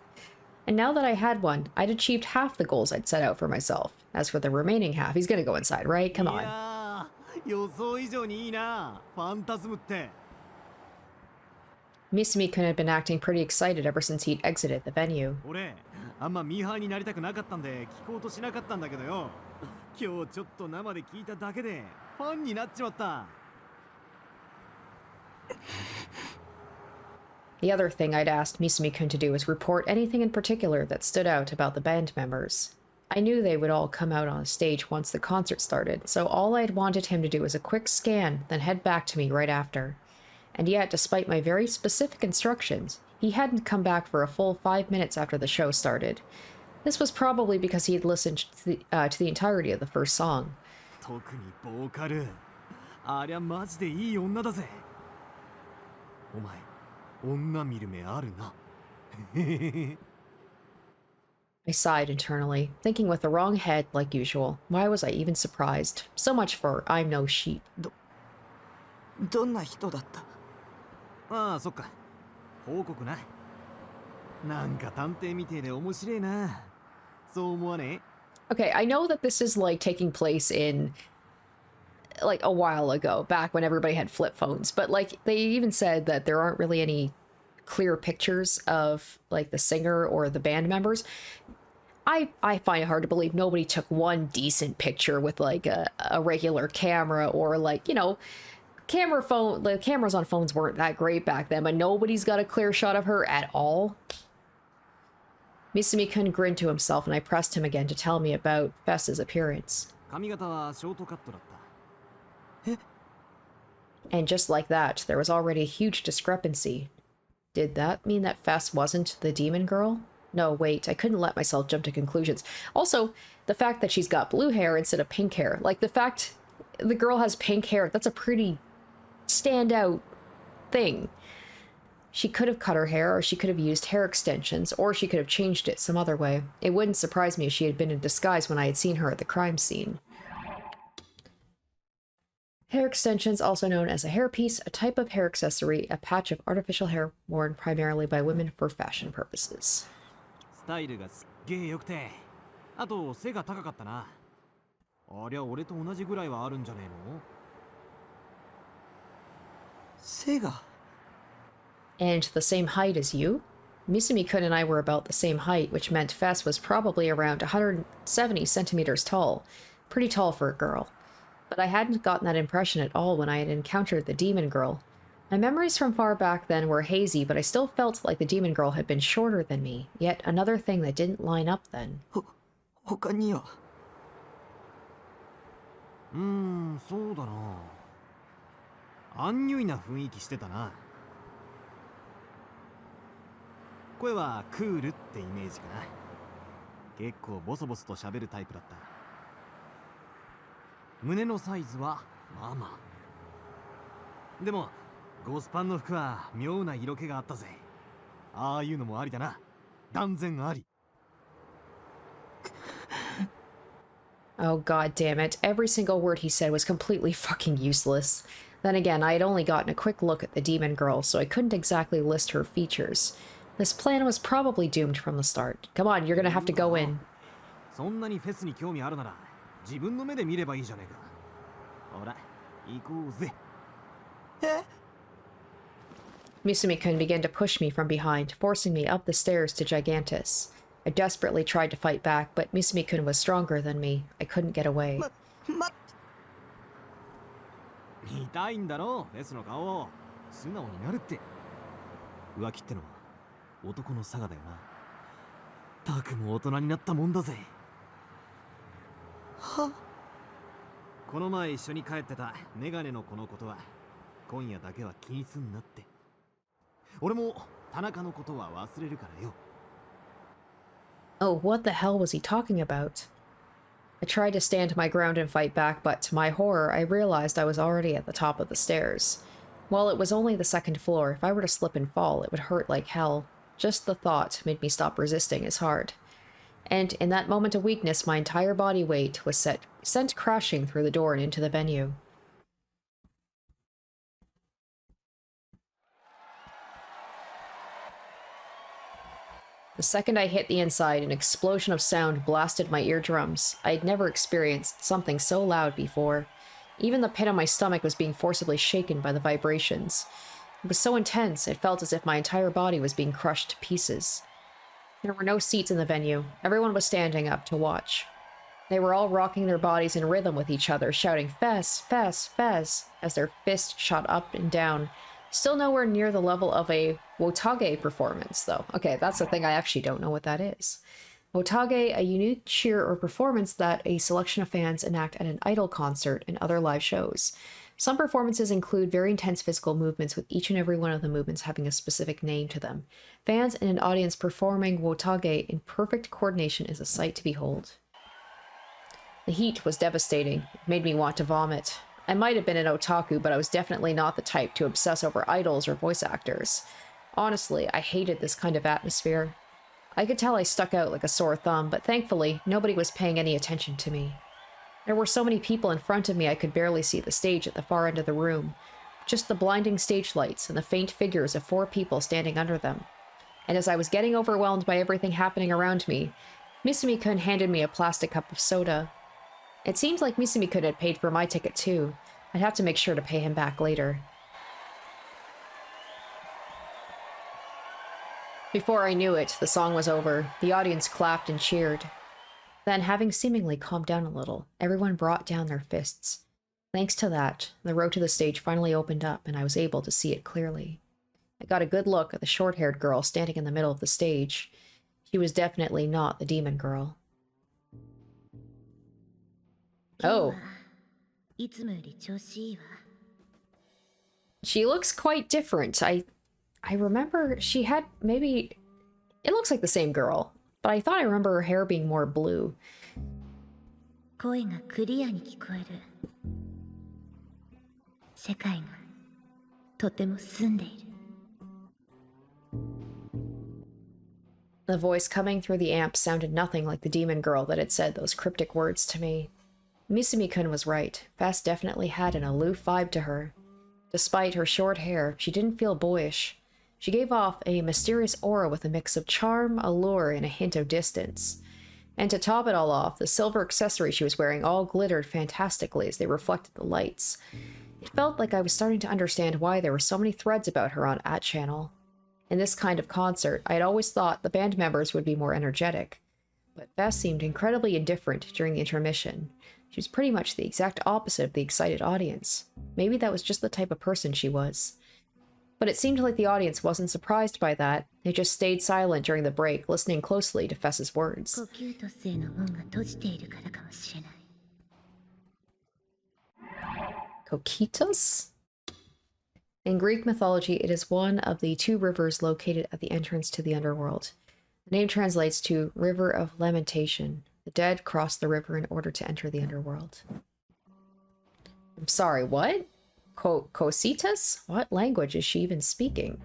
And now that I had one, I'd achieved half the goals I'd set out for myself. As for the remaining half, he's going to go inside, right? Come on. 予想以上にいいな、ファンタズムって。Misumi-kun had been acting pretty excited ever since he'd exited the venue. 俺、あんまミーハーになりたくなかったんで聞こうとしなかったんだけどよ。今日ちょっと生で聞いただけでファンになっちまった。The other thing I'd asked Misumi-kun to do was report anything in particular that stood out about the band members. I knew they would all come out on stage once the concert started, so all I'd wanted him to do was a quick scan, then head back to me right after. And yet, despite my very specific instructions, he hadn't come back for a full 5 minutes after the show started. This was probably because he had listened to the entirety of the first song. 特にボーカルありゃマジでいい女だぜお前女見る目あるな I sighed internally, thinking with the wrong head like usual. Why was I even surprised? So much for I'm no sheep. どんな人だった？ああそっか報告ななんか探偵みてえで面白いなそう思わねえ Okay, I know that this is like taking place in like a while ago, back when everybody had flip phones, but like they even said that there aren't really any clear pictures of like the singer or the band members. I find it hard to believe nobody took one decent picture with like a regular camera or like, you know, the cameras on phones weren't that great back then, but nobody's got a clear shot of her at all. Misumi-kun grinned to himself, and I pressed him again to tell me about Fess's appearance. 髪型はショートカットだった And just like that, there was already a huge discrepancy. Did that mean that Fess wasn't the demon girl? No, wait, I couldn't let myself jump to conclusions. Also, the fact that she's got blue hair instead of pink hair. Like, the fact the girl has pink hair, that's a pretty standout thing. She could have cut her hair, or she could have used hair extensions, or she could have changed it some other way. It wouldn't surprise me if she had been in disguise when I had seen her at the crime scene. Hair extensions, also known as a hairpiece, a type of hair accessory, a patch of artificial hair worn primarily by women for fashion purposes. スタイルがすっげえ良くてあと背が高かったなありゃ俺と同じぐらいはあるんじゃねえの背が And the same height as you? Misumi-kun and I were about the same height, which meant Fess was probably around 170 centimeters tall. Pretty tall for a girl. But I hadn't gotten that impression at all when I had encountered the demon girl. My memories from far back then were hazy, but I still felt like the demon girl had been shorter than me. Yet another thing that didn't line up then. 他にはそうだなアンニュイな雰囲気してたな声はクールってイメージかな結構ボソボソと喋るタイプだった胸のサイズはまあまあでもゴスパンの服は妙な色気があったぜああいうのもありだな断然あり Oh, god damn it. Every single word he said was completely fucking useless. Then again, I had only gotten a quick look at the demon girl, so I couldn't exactly list her features. This plan was probably doomed from the start. Come on, you're gonna have to go in. そんなにフェスに興味あるなら自分の目で見ればいいじゃねえかほら行こうぜ Misumi-kun began to push me from behind, forcing me up the stairs to Gigantus. I desperately tried to fight back, but Misumi-kun was stronger than me. I couldn't get away. 見たいんだろフェスの顔を素直になるって浮気ってのは男の差がだよなたくも大人になったもんだぜはこの前一緒に帰ってたメガネの子のことは今夜だけは気にすんなって俺も田中のことは忘れるからよ Oh, what the hell was he talking about? I tried to stand my ground and fight back, but to my horror, I realized I was already at the top of the stairs. While it was only the second floor, if I were to slip and fall, it would hurt like hell. Just the thought made me stop resisting as hard. And in that moment of weakness, my entire body weight was sent crashing through the door and into the venue. The second I hit the inside, an explosion of sound blasted my eardrums. I had never experienced something so loud before. Even the pit of my stomach was being forcibly shaken by the vibrations. It was so intense, it felt as if my entire body was being crushed to pieces. There were no seats in the venue. Everyone was standing up to watch. They were all rocking their bodies in rhythm with each other, shouting, "Fess, Fess, Fess," as their fists shot up and down, Still nowhere near the level of a Wotage performance, though. Okay, that's the thing, I actually don't know what that is. Wotage, a unique cheer or performance that a selection of fans enact at an idol concert and other live shows. Some performances include very intense physical movements, with each and every one of the movements having a specific name to them. Fans and an audience performing Wotage in perfect coordination is a sight to behold. The heat was devastating. It made me want to vomit. I might have been an otaku, but I was definitely not the type to obsess over idols or voice actors. Honestly, I hated this kind of atmosphere. I could tell I stuck out like a sore thumb, but thankfully, nobody was paying any attention to me. There were so many people in front of me I could barely see the stage at the far end of the room. Just the blinding stage lights and the faint figures of 4 people standing under them. And as I was getting overwhelmed by everything happening around me, Misumi-kun handed me a plastic cup of soda. It seems like Misumi-kun had paid for my ticket too. I'd have to make sure to pay him back later. Before I knew it, the song was over. The audience clapped and cheered. Then, having seemingly calmed down a little, everyone brought down their fists. Thanks to that, the road to the stage finally opened up and I was able to see it clearly. I got a good look at the short-haired girl standing in the middle of the stage. She was definitely not the demon girl. Oh. She looks quite different. I remember she had maybe... It looks like the same girl, but I thought I remember her hair being more blue. The voice coming through the amp sounded nothing like the demon girl that had said those cryptic words to me. Misumi-kun was right. Fess definitely had an aloof vibe to her. Despite her short hair, she didn't feel boyish. She gave off a mysterious aura with a mix of charm, allure, and a hint of distance. And to top it all off, the silver accessories she was wearing all glittered fantastically as they reflected the lights. It felt like I was starting to understand why there were so many threads about her on @channel. In this kind of concert, I had always thought the band members would be more energetic. But Fess seemed incredibly indifferent during the intermission. She was pretty much the exact opposite of the excited audience. Maybe that was just the type of person she was. But it seemed like the audience wasn't surprised by that. They just stayed silent during the break, listening closely to Fess's words. Kokitos? In Greek mythology, it is one of the 2 rivers located at the entrance to the underworld. The name translates to River of Lamentation. The dead cross the river in order to enter the underworld. I'm sorry, what? Kositas? What language is she even speaking?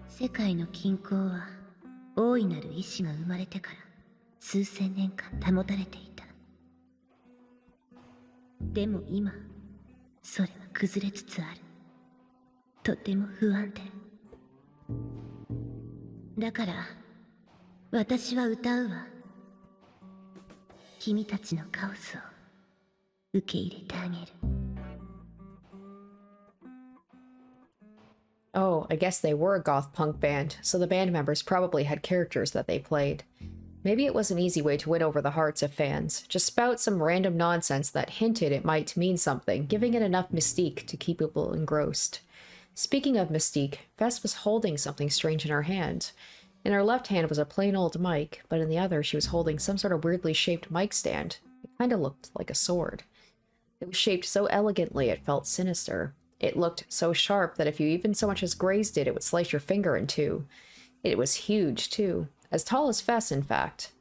Oh, I guess they were a goth punk band, so the band members probably had characters that they played. Maybe it was an easy way to win over the hearts of fans. Just spout some random nonsense that hinted it might mean something, giving it enough mystique to keep people engrossed. Speaking of mystique, Fess was holding something strange in her hand. In her left hand was a plain old mic, but in the other she was holding some sort of weirdly shaped mic stand. It kind of looked like a sword. It was shaped so elegantly it felt sinister. It looked so sharp that if you even so much as grazed it, it would slice your finger in two. It was huge, too. As tall as Fess, in fact.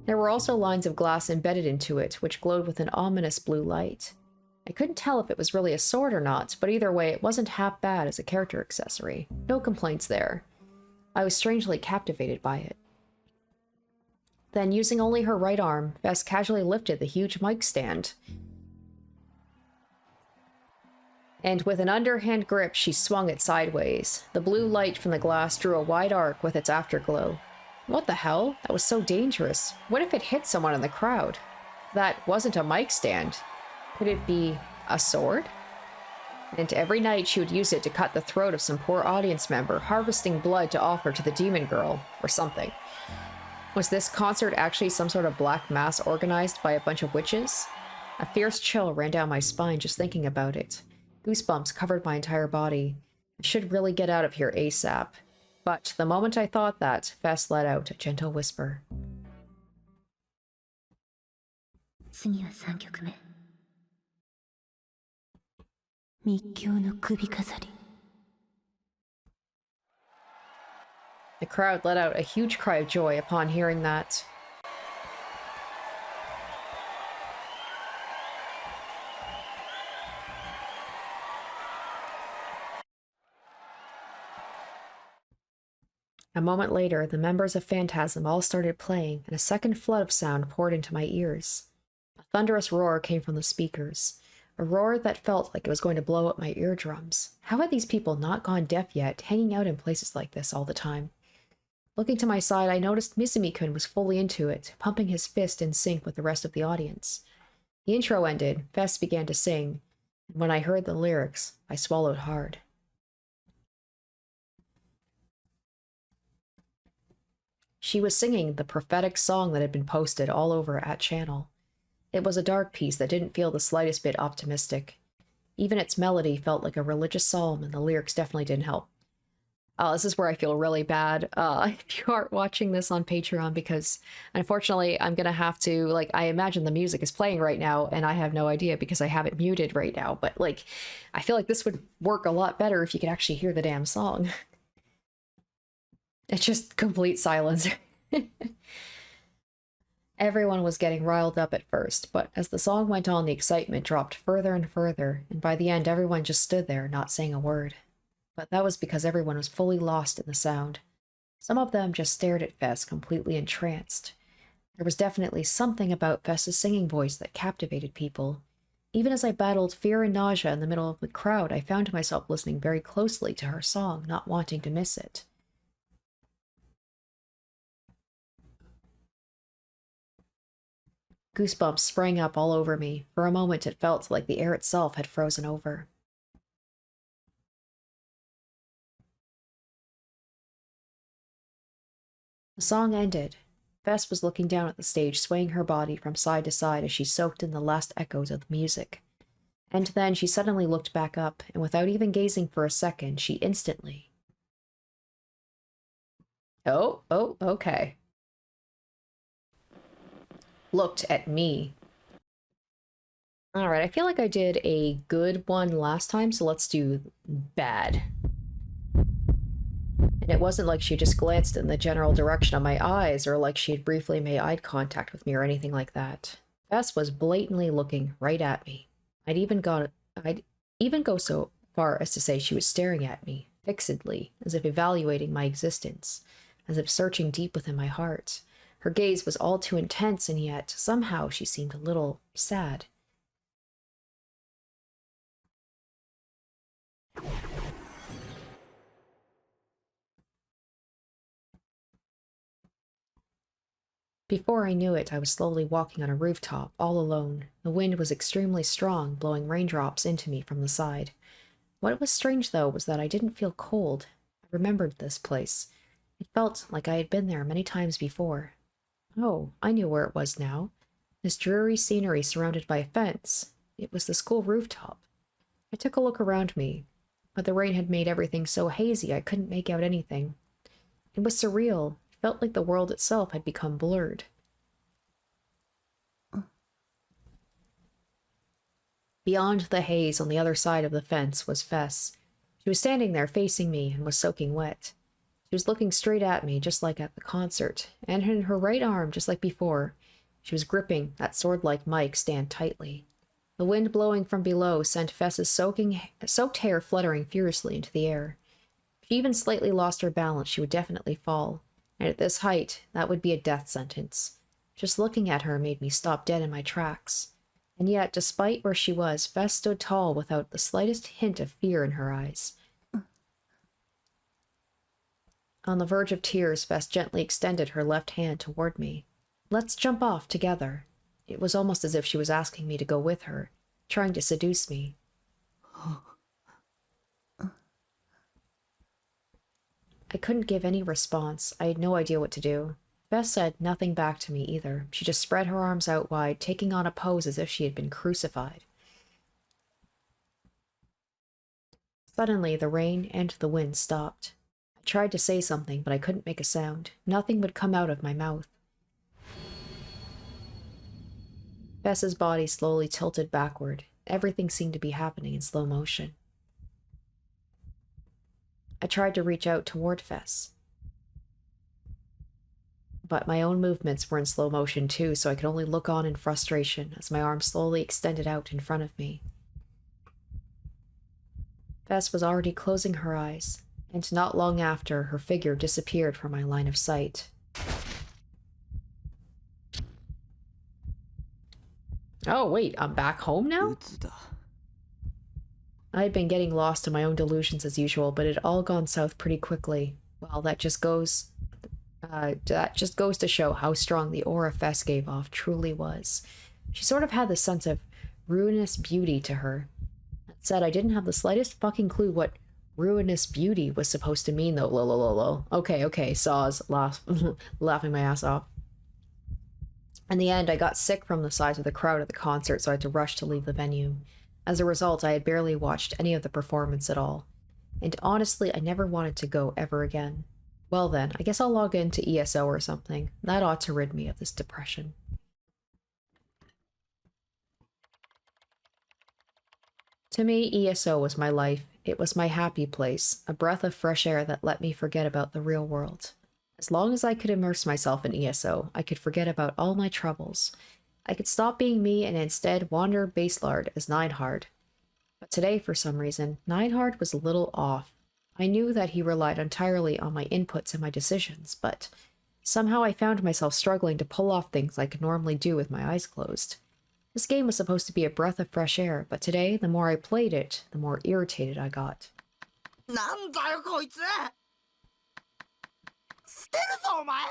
There were also lines of glass embedded into it, which glowed with an ominous blue light. I couldn't tell if it was really a sword or not, but either way, it wasn't half bad as a character accessory. No complaints there. I was strangely captivated by it. Then, using only her right arm, Fess casually lifted the huge mic stand. And with an underhand grip, she swung it sideways. The blue light from the glass drew a wide arc with its afterglow. What the hell? That was so dangerous. What if it hit someone in the crowd? That wasn't a mic stand. Could it be a sword? And every night she would use it to cut the throat of some poor audience member, harvesting blood to offer to the demon girl, or something. Was this concert actually some sort of black mass organized by a bunch of witches? A fierce chill ran down my spine just thinking about it. Goosebumps covered my entire body. I should really get out of here ASAP. But the moment I thought that, Fess let out a gentle whisper. 次は3曲目。密教の首飾り。The crowd let out a huge cry of joy upon hearing that. A moment later, the members of Phantasm all started playing, and a second flood of sound poured into my ears. A thunderous roar came from the speakers, a roar that felt like it was going to blow up my eardrums. How had these people not gone deaf yet, hanging out in places like this all the time? Looking to my side, I noticed Misumi-kun was fully into it, pumping his fist in sync with the rest of the audience. The intro ended, Fess began to sing, and when I heard the lyrics, I swallowed hard. She was singing the prophetic song that had been posted all over at Channel. It was a dark piece that didn't feel the slightest bit optimistic. Even its melody felt like a religious psalm, and the lyrics definitely didn't help. This is where I feel really bad if you aren't watching this on Patreon, because unfortunately I'm gonna have to, like, I imagine the music is playing right now and I have no idea because I have it muted right now, but like, I feel like this would work a lot better if you could actually hear the damn song. It's just complete silence. Everyone was getting riled up at first, but as the song went on, the excitement dropped further and further, and by the end everyone just stood there, not saying a word. But that was because everyone was fully lost in the sound. Some of them just stared at Fess, completely entranced. There was definitely something about Fess's singing voice that captivated people. Even as I battled fear and nausea in the middle of the crowd, I found myself listening very closely to her song, not wanting to miss it. Goosebumps sprang up all over me. For a moment it felt like the air itself had frozen over. The song ended. Fess was looking down at the stage, swaying her body from side to side as she soaked in the last echoes of the music. And then she suddenly looked back up, and without even gazing for a second, she instantly... okay. Looked at me. Alright, I feel like I did a good one last time, so let's do bad. And it wasn't like she just glanced in the general direction of my eyes, or like she had briefly made eye contact with me or anything like that. Fess was blatantly looking right at me. I'd even go so far as to say she was staring at me, fixedly, as if evaluating my existence, as if searching deep within my heart. Her gaze was all too intense, and yet, somehow, she seemed a little sad. Before I knew it, I was slowly walking on a rooftop, all alone. The wind was extremely strong, blowing raindrops into me from the side. What was strange, though, was that I didn't feel cold. I remembered this place. It felt like I had been there many times before. Oh, I knew where it was now. This dreary scenery surrounded by a fence. It was the school rooftop. I took a look around me, but the rain had made everything so hazy I couldn't make out anything. It was surreal. It felt like the world itself had become blurred. Beyond the haze on the other side of the fence was Fess. She was standing there facing me and was soaking wet. She was looking straight at me, just like at the concert, and in her right arm, just like before, she was gripping that sword-like mic stand tightly. The wind blowing from below sent Fess's soaked hair fluttering furiously into the air. If she even slightly lost her balance, she would definitely fall, and at this height, that would be a death sentence. Just looking at her made me stop dead in my tracks. And yet, despite where she was, Fess stood tall without the slightest hint of fear in her eyes. On the verge of tears, Fess gently extended her left hand toward me. Let's jump off together. It was almost as if she was asking me to go with her, trying to seduce me. I couldn't give any response. I had no idea what to do. Fess said nothing back to me either. She just spread her arms out wide, taking on a pose as if she had been crucified. Suddenly, the rain and the wind stopped. I tried to say something, but I couldn't make a sound. Nothing would come out of my mouth. Bess's body slowly tilted backward. Everything seemed to be happening in slow motion. I tried to reach out toward Fess, but my own movements were in slow motion too, so I could only look on in frustration as my arm slowly extended out in front of me. Fess was already closing her eyes, and not long after, her figure disappeared from my line of sight. Oh wait, I'm back home now? 鬱だ。 I had been getting lost in my own delusions as usual, but it had all gone south pretty quickly. Well, that just goes to show how strong the aura Fess gave off truly was. She sort of had this sense of ruinous beauty to her. That said, I didn't have the slightest fucking clue what ruinous beauty was supposed to mean, though. Lol. Okay, saws, laughing my ass off. In the end, I got sick from the size of the crowd at the concert, so I had to rush to leave the venue. As a result, I had barely watched any of the performance at all. And honestly, I never wanted to go ever again. Well then, I guess I'll log into ESO or something. That ought to rid me of this depression. To me, ESO was my life. It was my happy place, a breath of fresh air that let me forget about the real world. As long as I could immerse myself in ESO, I could forget about all my troubles. I could stop being me and instead wander Baselard as Neinhard. But today, for some reason, Neinhard was a little off. I knew that he relied entirely on my inputs and my decisions, but somehow I found myself struggling to pull off things I could normally do with my eyes closed. This game was supposed to be a breath of fresh air, but today, the more I played it, the more irritated I got. なんだよこいつ。捨てるぞお前。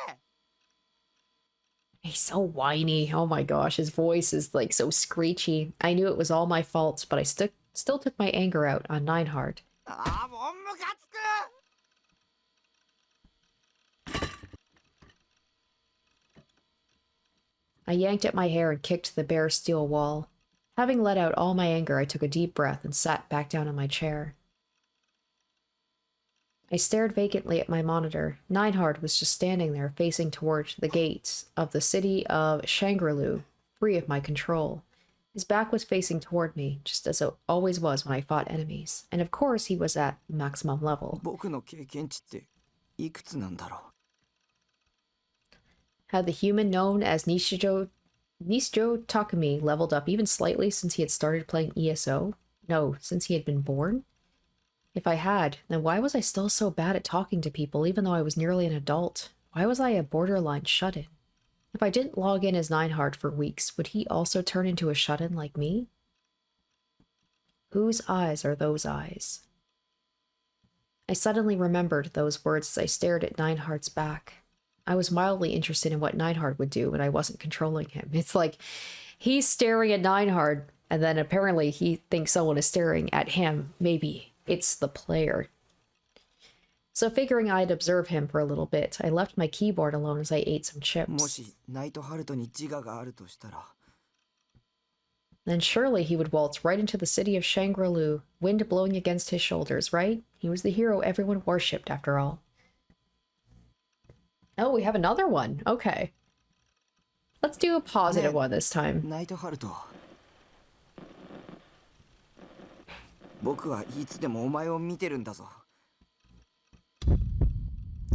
He's so whiny. Oh my gosh, his voice is like so screechy. I knew it was all my fault, but I still took my anger out on Neinhard. ああもうムカつく。 I yanked at my hair and kicked the bare steel wall. Having let out all my anger, I took a deep breath and sat back down in my chair. I stared vacantly at my monitor. Neinhard was just standing there, facing toward the gates of the city of Shangri-La, free of my control. His back was facing toward me, just as it always was when I fought enemies. And of course, he was at maximum level. 僕の経験値っていくつなんだろう。 Had the human known as Nishijo Takumi leveled up even slightly since he had started playing ESO? No, since he had been born? If I had, then why was I still so bad at talking to people even though I was nearly an adult? Why was I a borderline shut-in? If I didn't log in as Neinhard for weeks, would he also turn into a shut-in like me? Whose eyes are those eyes? I suddenly remembered those words as I stared at Neinhard's back. I was mildly interested in what Neinhard would do when I wasn't controlling him. It's like, he's staring at Neinhard, and then apparently he thinks someone is staring at him. Maybe it's the player. So figuring I'd observe him for a little bit, I left my keyboard alone as I ate some も chips. しナイトハルトに自我があるとしたら。 Then surely he would waltz right into the city of Shangri-La, wind blowing against his shoulders, right? He was the hero everyone worshipped, after all. Oh, we have another one. Okay. Let's do a positive one this time. ナイトハルト。僕はいつでもお前を見てるんだぞ。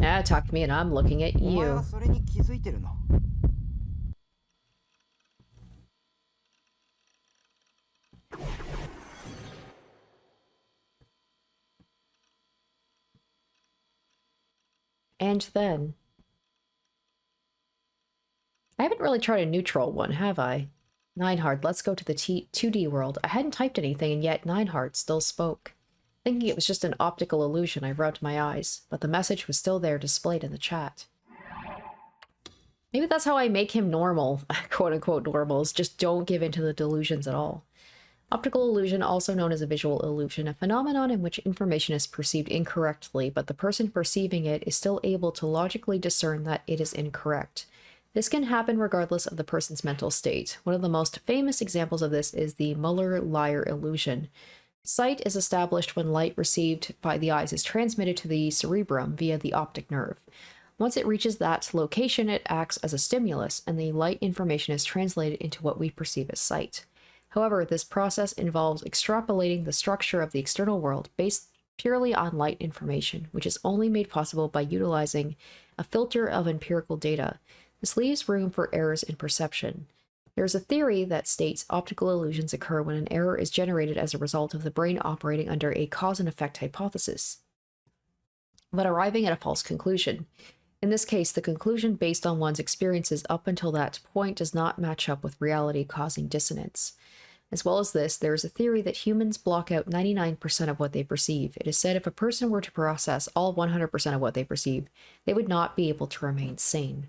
Ah, talk to me and I'm looking at お前 you. はそれに気づいてるの。 And then... I haven't really tried a neutral one, have I? Neinhard, let's go to the 2D world. I hadn't typed anything, and yet Neinhard still spoke. Thinking it was just an optical illusion, I rubbed my eyes, but the message was still there displayed in the chat. Maybe that's how I make him normal, quote-unquote normal, is just don't give in to the delusions at all. Optical illusion, also known as a visual illusion, a phenomenon in which information is perceived incorrectly, but the person perceiving it is still able to logically discern that it is incorrect. This can happen regardless of the person's mental state. One of the most famous examples of this is the Muller-Lyer illusion, Sight is established when light received by the eyes is transmitted to the cerebrum via the optic nerve. Once it reaches that location, it acts as a stimulus, and the light information is translated into what we perceive as sight. However, this process involves extrapolating the structure of the external world based purely on light information, which is only made possible by utilizing a filter of empirical data. This leaves room for errors in perception. There is a theory that states optical illusions occur when an error is generated as a result of the brain operating under a cause and effect hypothesis, but arriving at a false conclusion. In this case, the conclusion based on one's experiences up until that point does not match up with reality, causing dissonance. As well as this, there is a theory that humans block out 99% of what they perceive. It is said if a person were to process all 100% of what they perceive, they would not be able to remain sane.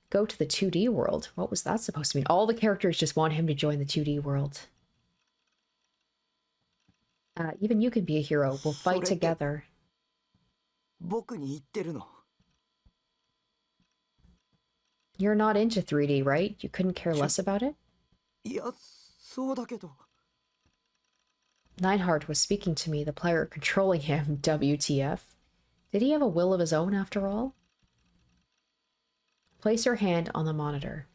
Go to the 2D world. What was that supposed to mean? All the characters just want him to join the 2D world. Even you can be a hero. We'll fight together. 僕に言ってるの。 You're not into 3D, right? You couldn't care less about it? いや、そうだけど。 Neinhardt was speaking to me, the player controlling him. WTF. Did he have a will of his own after all? Place your hand on the monitor.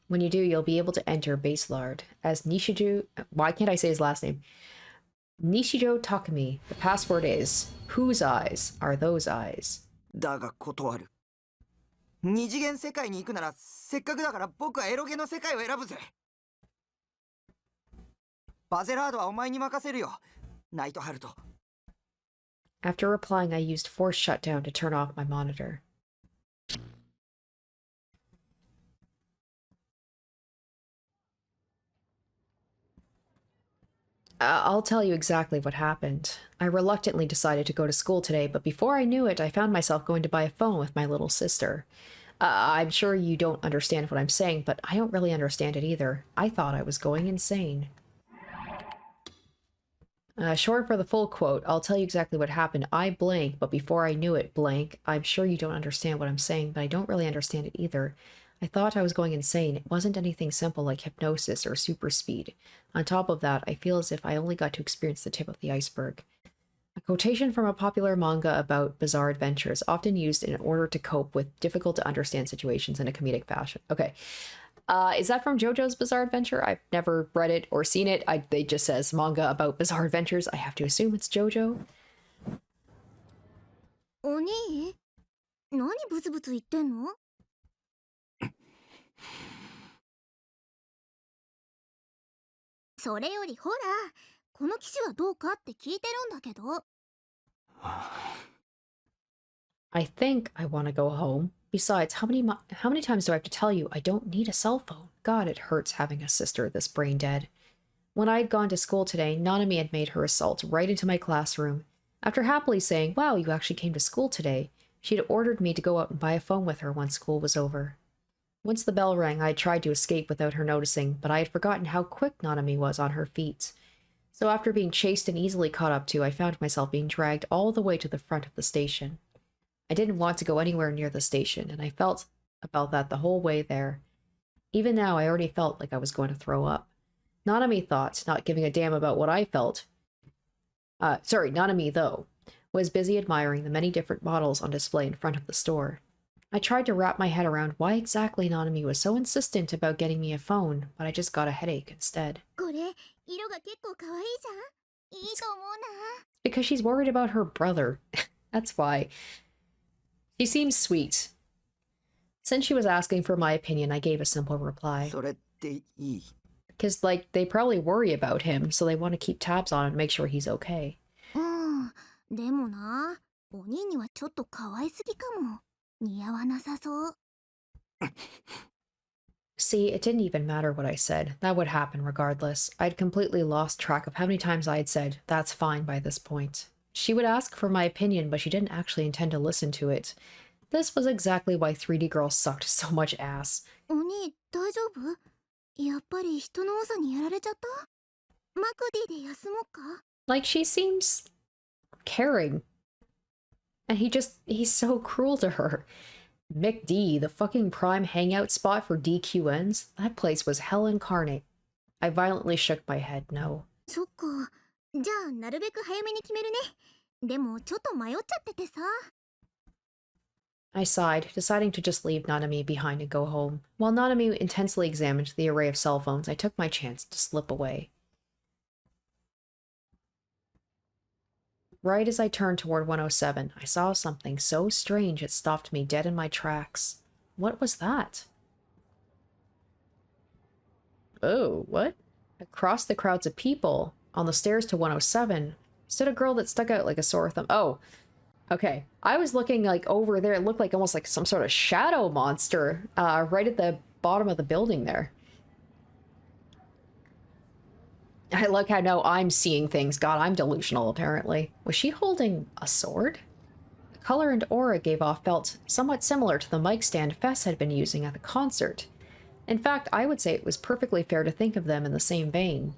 When you do, you'll be able to enter Baselard as Nishijo. Why can't I say his last name? Nishijo Takumi. The password is, whose eyes are those eyes? だが断る。二次元世界に行くなら、せっかくだから僕はエロゲの世界を選ぶぜ。バゼラードはお前に任せるよ、ナイトハルト。After replying, I used force shutdown to turn off my monitor. I'll tell you exactly what happened. I reluctantly decided to go to school today, but before I knew it, I found myself going to buy a phone with my little sister. I'm sure you don't understand what I'm saying, but I don't really understand it either. I thought I was going insane. Short for the full quote, I'll tell you exactly what happened. I blank, but before I knew it, blank. I'm sure you don't understand what I'm saying, but I don't really understand it either. I thought I was going insane. It wasn't anything simple like hypnosis or super speed. On top of that, I feel as if I only got to experience the tip of the iceberg. A quotation from a popular manga about bizarre adventures, often used in order to cope with difficult to understand situations in a comedic fashion. Okay. Is that from JoJo's Bizarre Adventure? I've never read it or seen it. It just says manga about bizarre adventures. I have to assume it's JoJo. お兄、何ブツブツ言ってんの？それよりほら、この騎士はどうかって聞いてるんだけど。I think I want to go home. Besides, how many times do I have to tell you I don't need a cell phone? God, it hurts having a sister this brain dead. When I had gone to school today, Nanami had made her assault right into my classroom. After happily saying, "Wow, you actually came to school today," she had ordered me to go out and buy a phone with her once school was over. Once the bell rang, I had tried to escape without her noticing, but I had forgotten how quick Nanami was on her feet. So after being chased and easily caught up to, I found myself being dragged all the way to the front of the station. I didn't want to go anywhere near the station, and I felt about that the whole way there. Even now, I already felt like I was going to throw up. Nanami thought, not giving a damn about what I felt. Nanami, though, was busy admiring the many different models on display in front of the store. I tried to wrap my head around why exactly Nanami was so insistent about getting me a phone, but I just got a headache instead. これ、色が結構可愛いじゃん。いいと思うな。 Because she's worried about her brother. That's why. She seems sweet. Since she was asking for my opinion, I gave a simple reply. それっていい。 Because, like, they probably worry about him, so they want to keep tabs on him and make sure he's okay. でもな、お兄にはちょっと可愛すぎかも。似合わなさそう。 See, it didn't even matter what I said. That would happen regardless. I'd completely lost track of how many times I had said, "That's fine" by this point. She would ask for my opinion, but she didn't actually intend to listen to it. This was exactly why 3D girls sucked so much ass. お兄、大丈夫？やっぱり人の多さにやられちゃった？マクディで休もうか？ Like, she seems caring. And he's so cruel to her. McD, the fucking prime hangout spot for DQNs? That place was hell incarnate. I violently shook my head, no. そっか。じゃあなるべく早めに決めるね。でもちょっと迷っちゃっててさ。I sighed, deciding to just leave Nanami behind and go home. While Nanami intensely examined the array of cell phones, I took my chance to slip away. Right as I turned toward 107, I saw something so strange it stopped me dead in my tracks. What was that? Oh, what? Across the crowds of people, on the stairs to 107, stood a girl that stuck out like a sore thumb. Oh, okay. I was looking like over there. It looked like almost like some sort of shadow monster right at the bottom of the building there. I like how now I'm seeing things. God, I'm delusional, apparently. Was she holding a sword? The color and aura it gave off felt somewhat similar to the mic stand Fess had been using at the concert. In fact, I would say it was perfectly fair to think of them in the same vein.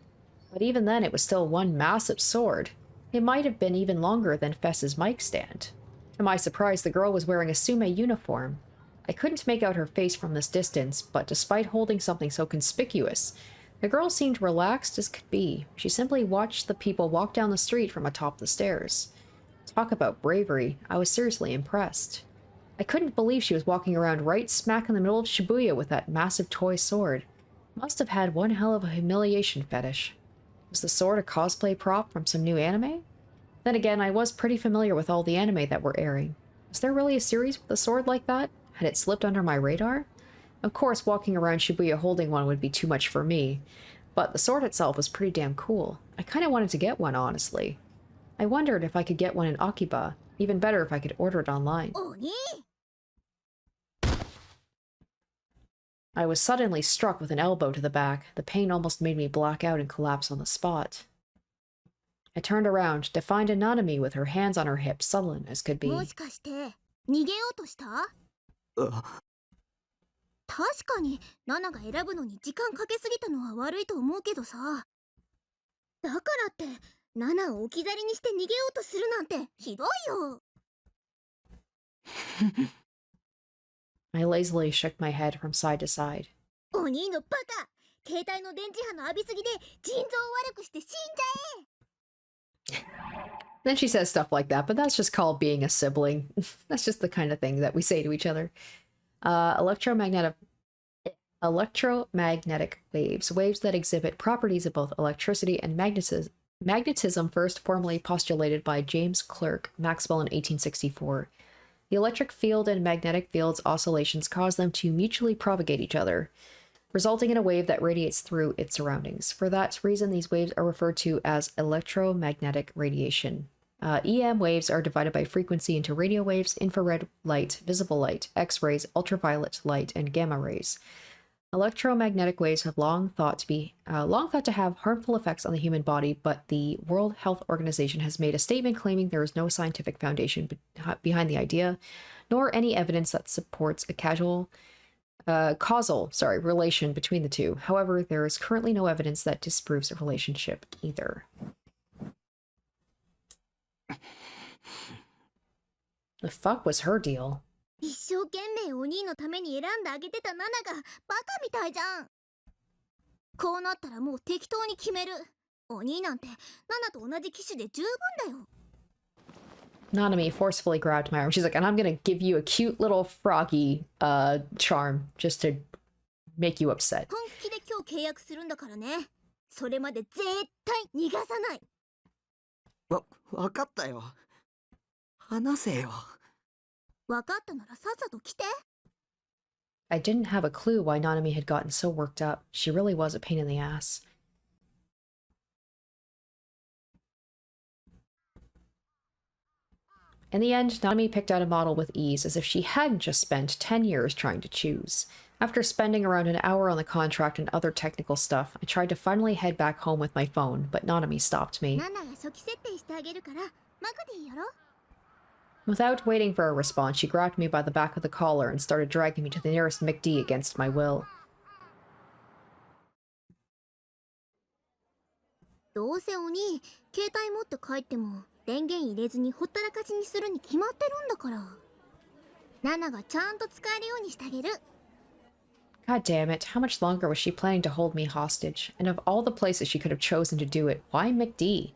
But even then, it was still one massive sword. It might have been even longer than Fess's mic stand. To my surprise, the girl was wearing a sume uniform. I couldn't make out her face from this distance, but despite holding something so conspicuous, the girl seemed relaxed as could be. She simply watched the people walk down the street from atop the stairs. Talk about bravery. I was seriously impressed. I couldn't believe she was walking around right smack in the middle of Shibuya with that massive toy sword. Must have had one hell of a humiliation fetish. Was the sword a cosplay prop from some new anime? Then again, I was pretty familiar with all the anime that were airing. Was there really a series with a sword like that? Had it slipped under my radar? Of course, walking around Shibuya holding one would be too much for me, but the sword itself was pretty damn cool. I kind of wanted to get one, honestly. I wondered if I could get one in Akiba. Even better if I could order it online. I was suddenly struck with an elbow to the back. The pain almost made me black out and collapse on the spot. I turned around to find Nanami with her hands on her hips, sullen as could be. もしかして逃げようとした？確かにナナが選ぶのに時間かけすぎたのは悪いと思うけどさ。だからってナナを置き去りにして逃げようとするなんてひどいよ。I lazily shook my head from side to side. お兄のバカ、携帯の電磁波の浴びすぎで腎臓を悪くして死んじゃえ。 Then she says stuff like that, but that's just called being a sibling. That's just the kind of thing that we say to each other. Electromagnetic waves. Waves that exhibit properties of both electricity and magnetism. Magnetism, first formally postulated by James Clerk Maxwell in 1864. The electric field and magnetic field's oscillations cause them to mutually propagate each other, resulting in a wave that radiates through its surroundings. For that reason, these waves are referred to as electromagnetic radiation. EM waves are divided by frequency into radio waves, infrared light, visible light, X-rays, ultraviolet light, and gamma rays. Electromagnetic waves have long thought to have harmful effects on the human body, but the World Health Organization has made a statement claiming there is no scientific foundation behind the idea, nor any evidence that supports a causal relation between the two. However, there is currently no evidence that disproves a relationship either. The fuck was her deal? 一生懸命お兄のために選んであげてたナナがバカみたいじゃん。こうなったらもう適当に決める。お兄なんてナナと同じ機種で十分だよ。 Nanami forcefully grabbed my arm. She's like, and I'm gonna give you a cute little froggy charm just to make you upset. 本気で今日契約するんだからね。それまで絶対逃がさない。わかったよ。話せよ。わかったならさっさと来て。 I didn't have a clue why Nanami had gotten so worked up. She really was a pain in the ass. In the end, Nanami picked out a model with ease, as if she hadn't just spent 10 years trying to choose. After spending around an hour on the contract and other technical stuff, I tried to finally head back home with my phone, but Nanami stopped me. ナナが初期設定してあげるからマクディやろ。 Without waiting for a response, she grabbed me by the back of the collar and started dragging me to the nearest McD against my will. どうせお兄、携帯持って帰っても電源入れずにほったらかしにするに決まってるんだから。ナナがちゃんと使えるようにしてあげる。God damn it, how much longer was she planning to hold me hostage? And of all the places she could have chosen to do it, why McD?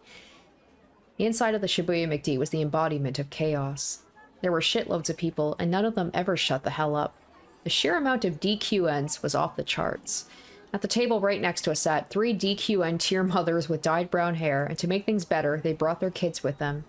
The inside of the Shibuya McD was the embodiment of chaos. There were shitloads of people, and none of them ever shut the hell up. The sheer amount of DQNs was off the charts. At the table right next to us sat 3 DQN tier mothers with dyed brown hair, and to make things better, they brought their kids with them.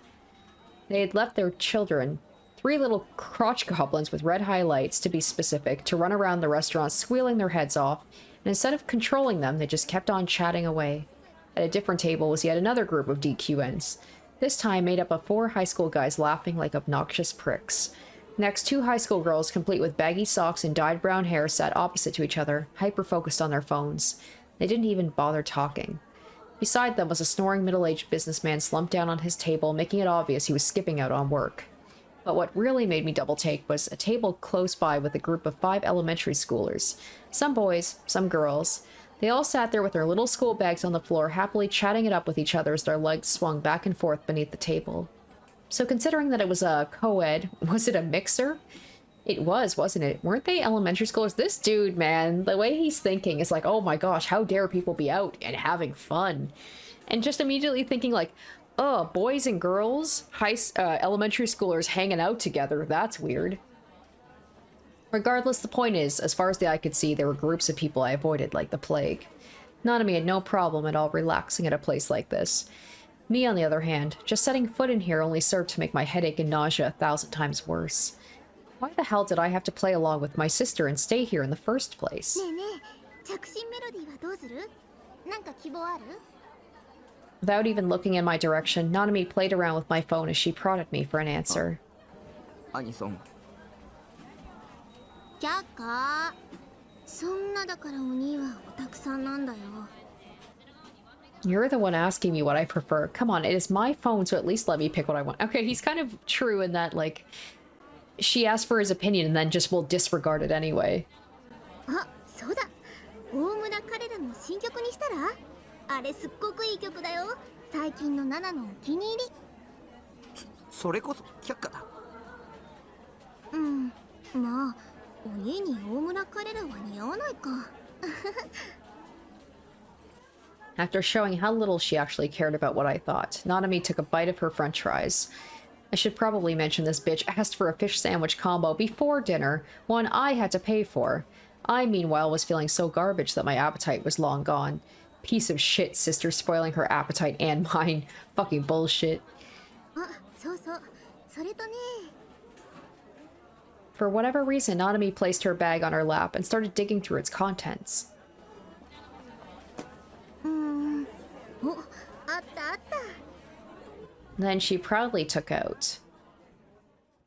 They had left their children, 3 little crotch goblins with red highlights, to be specific, to run around the restaurant squealing their heads off, and instead of controlling them, they just kept on chatting away. At a different table was yet another group of DQNs, this time made up of 4 high school guys laughing like obnoxious pricks. Next, 2 high school girls, complete with baggy socks and dyed brown hair, sat opposite to each other, hyper-focused on their phones. They didn't even bother talking. Beside them was a snoring middle-aged businessman slumped down on his table, making it obvious he was skipping out on work. But what really made me double-take was a table close by with a group of 5 elementary schoolers. Some boys, some girls. They all sat there with their little school bags on the floor, happily chatting it up with each other as their legs swung back and forth beneath the table. So considering that it was a co-ed, was it a mixer? It was, wasn't it? Weren't they elementary schoolers? This dude, man, the way he's thinking is like, oh my gosh, how dare people be out and having fun? And just immediately thinking like, oh, boys and girls, elementary schoolers hanging out together, that's weird. Regardless, the point is, as far as the eye could see, there were groups of people I avoided like the plague. Nanami had no problem at all relaxing at a place like this. Me, on the other hand, just setting foot in here only served to make my headache and nausea 1,000 times worse. Why the hell did I have to play along with my sister and stay here in the first place? Without even looking in my direction, Nanami played around with my phone as she prodded me for an answer. アニソン。キャッカー。そんなだからお兄はオタクさんなんだよ。 You're the one asking me what I prefer. Come on, it is my phone, so at least let me pick what I want. Okay, he's kind of true in that, like, she asked for his opinion and then just will disregard it anyway. あ、そうだ。大村彼らの新曲にしたら？あれすっごくいい曲だよ。最近のナナのお気に入り。それこそ却下だ。うん、まあ、お兄に大村彼らは似合わないか。After showing how little she actually cared about what I thought, Nanami took a bite of her french fries. I should probably mention this bitch asked for a fish sandwich combo before dinner, one I had to pay for. I, meanwhile, was feeling so garbage that my appetite was long gone. Piece of shit, sister, spoiling her appetite and mine. Fucking bullshit. あ、そうそう。それとね。 For whatever reason, Nanami placed her bag on her lap and started digging through its contents. お、あったあった。 Then she proudly took out.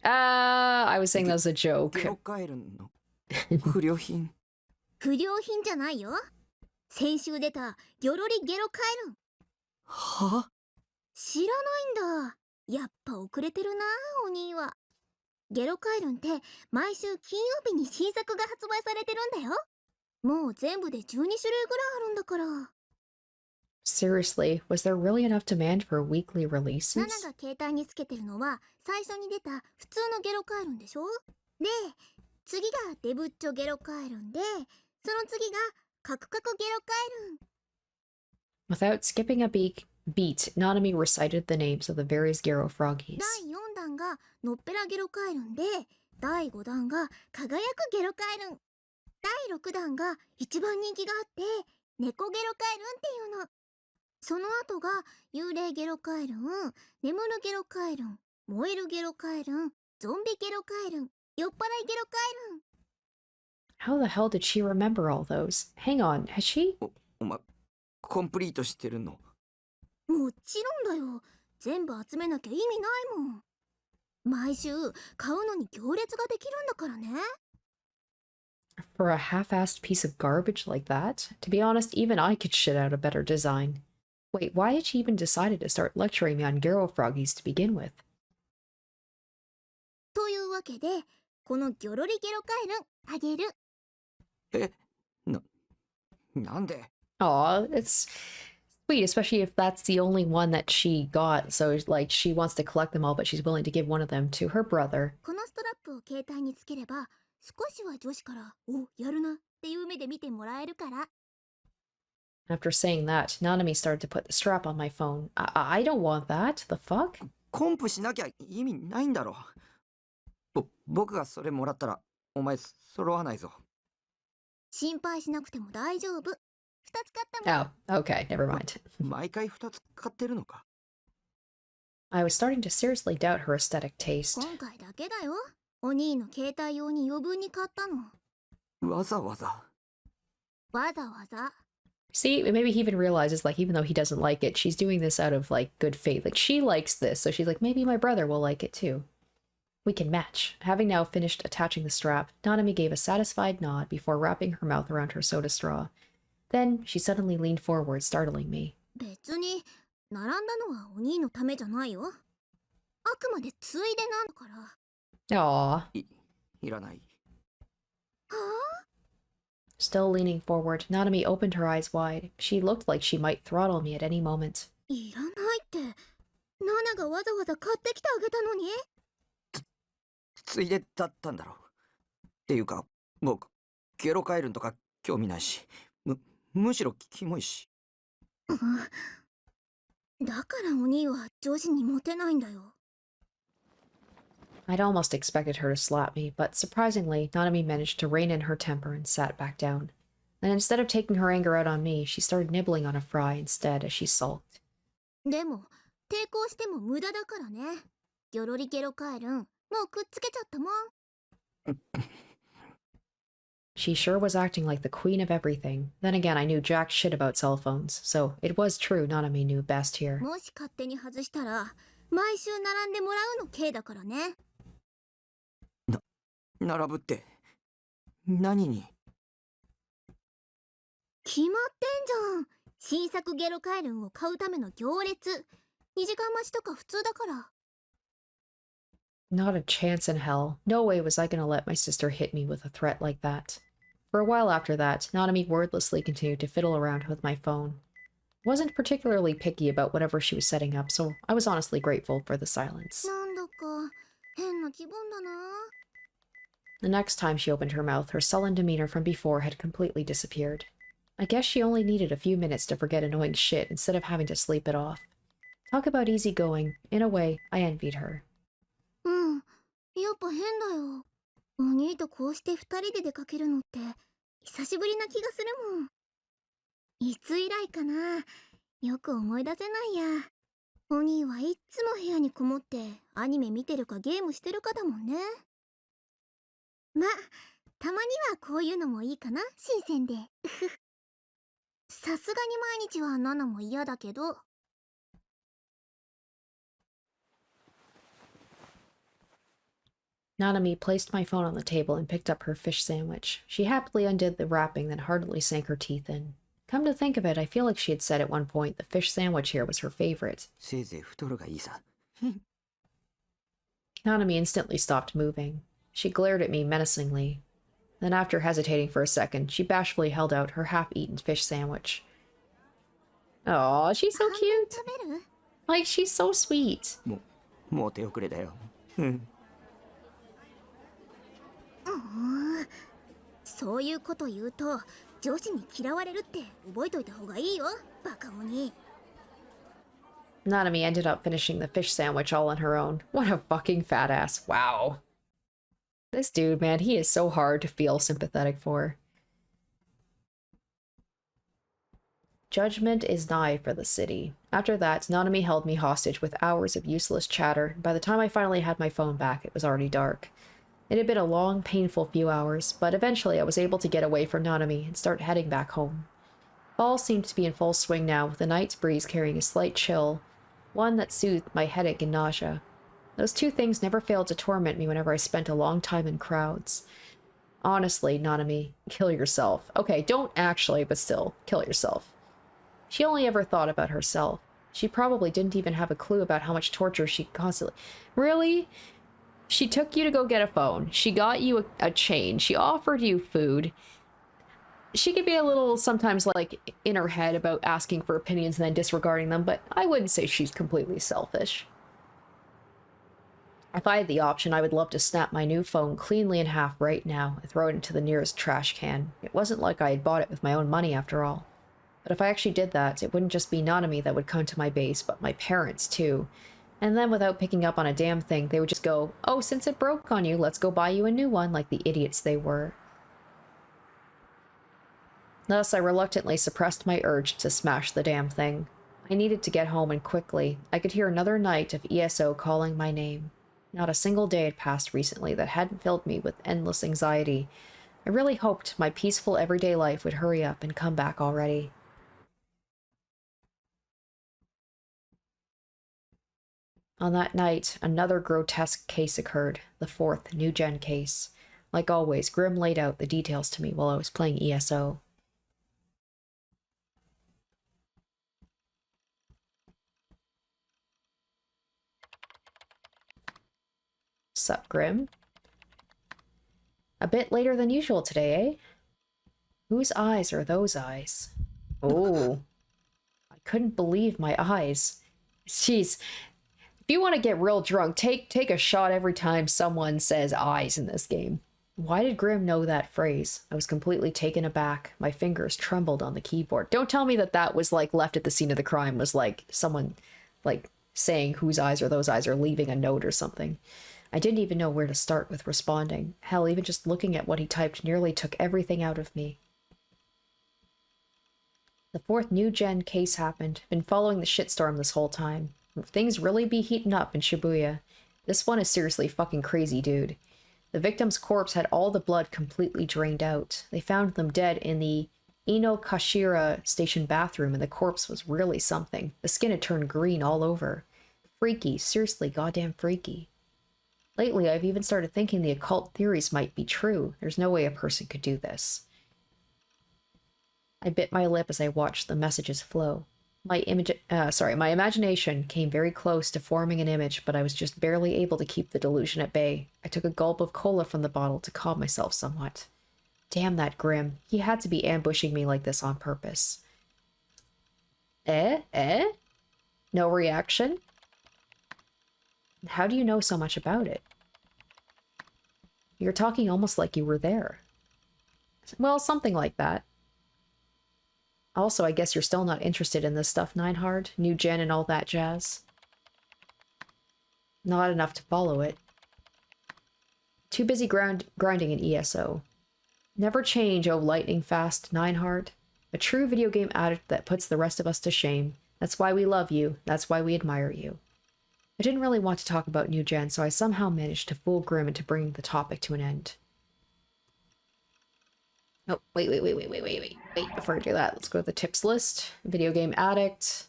I was saying that was a joke. ゲロカエルンの不良品。不良品じゃないよ。先週出たギョロリゲロカエルン。は？知らないんだ。やっぱ遅れてるな、お兄は。ゲロカエルンって毎週金曜日に新作が発売されてるんだよ。もう全部で12種類ぐらいあるんだから。 Seriously, was there really enough demand for weekly ナナ releases? が携帯につけてるのは最初に出た普通のゲロカエルンでしょ。で、次がデブッチョゲロカエルンで、その次がカクカクゲロカエルン。 Without skipping a beat, Nanami recited the names of the various Garo froggies. 第4弾がのっぺらゲロカエルンで、第5弾が輝くゲロカエルン。第6弾が一番人気があって、猫ゲロカエルンっていうの。その後が幽霊ゲロカエルン、眠るゲロカエルン、燃えるゲロカエルン、ゾンビゲロカエルン、酔っ払いゲロカエルン。 How the hell did she remember all those? Hang on, has she? お前コンプリートしてるの？もちろんだよ。全部集めなきゃ意味ないもん。毎週買うのに行列ができるんだからね。 For a half-assed piece of garbage like that? To be honest, even I could shit out a better design. Wait, why had she even decided to start lecturing me on Garo froggies to begin with? というわけで、このギョロリゲロカエルンあげる。え、なんで？ Aw, it's sweet, especially if that's the only one that she got. So, like, she wants to collect them all, but she's willing to give one of them to her brother. このストラップを携帯につければ、少しは女子から「お、やるな」ってっていう目で見てもらえるから。 After saying that, Nanami started to put the strap on my phone. I don't want that. The fuck? コンプしなきゃ意味ないんだろ。僕がそれもらったらお前揃わないぞ。心配しなくても大丈夫。2つ買ったもん。 Oh, okay, never mind. 毎回2つ買ってるのか。 I was starting to seriously doubt her aesthetic taste. 今回だけだよ。お兄の携帯用に余分に買ったの。わざわざ。わざわざ。 See, maybe he even realizes, like, even though he doesn't like it, she's doing this out of, like, good faith. Like, she likes this, so she's like, maybe my brother will like it too. We can match. Having now finished attaching the strap, Nanami gave a satisfied nod before wrapping her mouth around her soda straw. Then, she suddenly leaned forward, startling me. 別に並んだのはお兄のためじゃないよ。あくまでついでなんだから。 Aww. いらない。はあ？ Still leaning forward, Nanami opened her eyes wide. She looked like she might throttle me at any moment. いらないって。ナナがわざわざ買ってきてあげたのに。ついでだったんだろう。っていうか、僕、ゲロカエルンとか興味ないし、むしろキモいし。だからお兄は女子にモテないんだよ。 I'd almost expected her to slap me, but surprisingly, Nanami managed to rein in her temper and sat back down. And instead of taking her anger out on me, she started nibbling on a fry instead as she sulked. でも抵抗しても無駄だからね。ギョロリゲロカエルン、もうくっつけちゃったもん。 She sure was acting like the queen of everything. Then again, I knew jack shit about cell phones, so it was true Nanami knew best here. もし勝手に外したら毎週並んでもらうの刑だからね。並ぶって何に？決まってんじゃん。新作ゲロカエルンを買うための行列。2時間待ちとか普通だから。 Not a chance in hell. No way was I gonna let my sister hit me with a threat like that. For a while after that, Nanami wordlessly continued to fiddle around with my phone. Wasn't particularly picky about whatever she was setting up, so I was honestly grateful for the silence. なんだか変な気分だな。 The next time she opened her mouth, her sullen demeanor from before had completely disappeared. I guess she only needed a few minutes to forget annoying shit instead of having to sleep it off. Talk about easygoing. In a way, I envied her. うん、やっぱ変だよ。お兄とこうして2人で出かけるのって久しぶりな気がするもん。いつ以来かな。よく思い出せないや。お兄はいっつも部屋にこもってアニメ見てるかゲームしてるかだもんね。ま、たまにはこういうのもいいかな、新鮮で。さすがに毎日はナナも嫌だけど。 Nanami placed my phone on the table and picked up her fish sandwich. She happily undid the wrapping, then heartily sank her teeth in. Come to think of it, I feel like she had said at one point the fish sandwich here was her favorite. せいぜい太るがいいさ。 Nanami instantly stopped moving. She glared at me menacingly. Then after hesitating for a second, she bashfully held out her half-eaten fish sandwich. Aw, she's so cute! 食べる？ Like, she's so sweet. もう手遅れだよ。そういうこと言うと女子に嫌われるって覚えといた方がいいよ、バカ鬼。 Nanami ended up finishing the fish sandwich all on her own. What a fucking fat ass. Wow. This dude, man, he is so hard to feel sympathetic for. Judgment is nigh for the city. After that, Nanami held me hostage with hours of useless chatter. By the time I finally had my phone back, it was already dark. It had been a long, painful few hours, but eventually I was able to get away from Nanami and start heading back home. Fall seemed to be in full swing now, with the night's breeze carrying a slight chill, one that soothed my headache and nausea. Those two things never failed to torment me whenever I spent a long time in crowds. Honestly, Nanami, kill yourself. Okay, don't actually, but still, kill yourself. She only ever thought about herself. She probably didn't even have a clue about how much torture she constantly... Really? She took you to go get a phone. She got you a chain. She offered you food. She could be a little sometimes like in her head about asking for opinions and then disregarding them, but I wouldn't say she's completely selfish. If I had the option, I would love to snap my new phone cleanly in half right now and throw it into the nearest trash can. It wasn't like I had bought it with my own money after all. But if I actually did that, it wouldn't just be Nanami that would come to my base, but my parents too. And then without picking up on a damn thing, they would just go, "Oh, since it broke on you, let's go buy you a new one," like the idiots they were. Thus, I reluctantly suppressed my urge to smash the damn thing. I needed to get home, and quickly. I could hear another night of ESO calling my name. Not a single day had passed recently that hadn't filled me with endless anxiety. I really hoped my peaceful everyday life would hurry up and come back already. On that night, another grotesque case occurred, the fourth NewGen case. Like always, Grim laid out the details to me while I was playing ESO. Sup, Grim? A bit later than usual today, eh? Whose eyes are those eyes? Oh, I couldn't believe my eyes. Jeez, if you want to get real drunk, take a shot every time someone says eyes in this game. Why did Grim know that phrase? I was completely taken aback. My fingers trembled on the keyboard. Don't tell me that that was like left at the scene of the crime, was like someone like saying whose eyes are those eyes or leaving a note or something. I didn't even know where to start with responding. Hell, even just looking at what he typed nearly took everything out of me. The fourth NewGen case happened. Been following the shitstorm this whole time. Things really be heating up in Shibuya. This one is seriously fucking crazy, dude. The victim's corpse had all the blood completely drained out. They found them dead in the Inokashira station bathroom, and the corpse was really something. The skin had turned green all over. Freaky, seriously goddamn freaky. Lately, I've even started thinking the occult theories might be true. There's no way a person could do this. I bit my lip as I watched the messages flow. My imagination came very close to forming an image, but I was just barely able to keep the delusion at bay. I took a gulp of cola from the bottle to calm myself somewhat. Damn that Grim. He had to be ambushing me like this on purpose. Eh? No reaction? How do you know so much about it? You're talking almost like you were there. Well, something like that. Also, I guess you're still not interested in this stuff, Ninehard? NewGen and all that jazz? Not enough to follow it. Too busy grinding in ESO. Never change, oh lightning fast, Ninehard. A true video game addict that puts the rest of us to shame. That's why we love you. That's why we admire you. I didn't really want to talk about NewGen, so I somehow managed to fool Grim into bringing the topic to an end. Oh, wait. Before I do that, let's go to the tips list. Video game addict.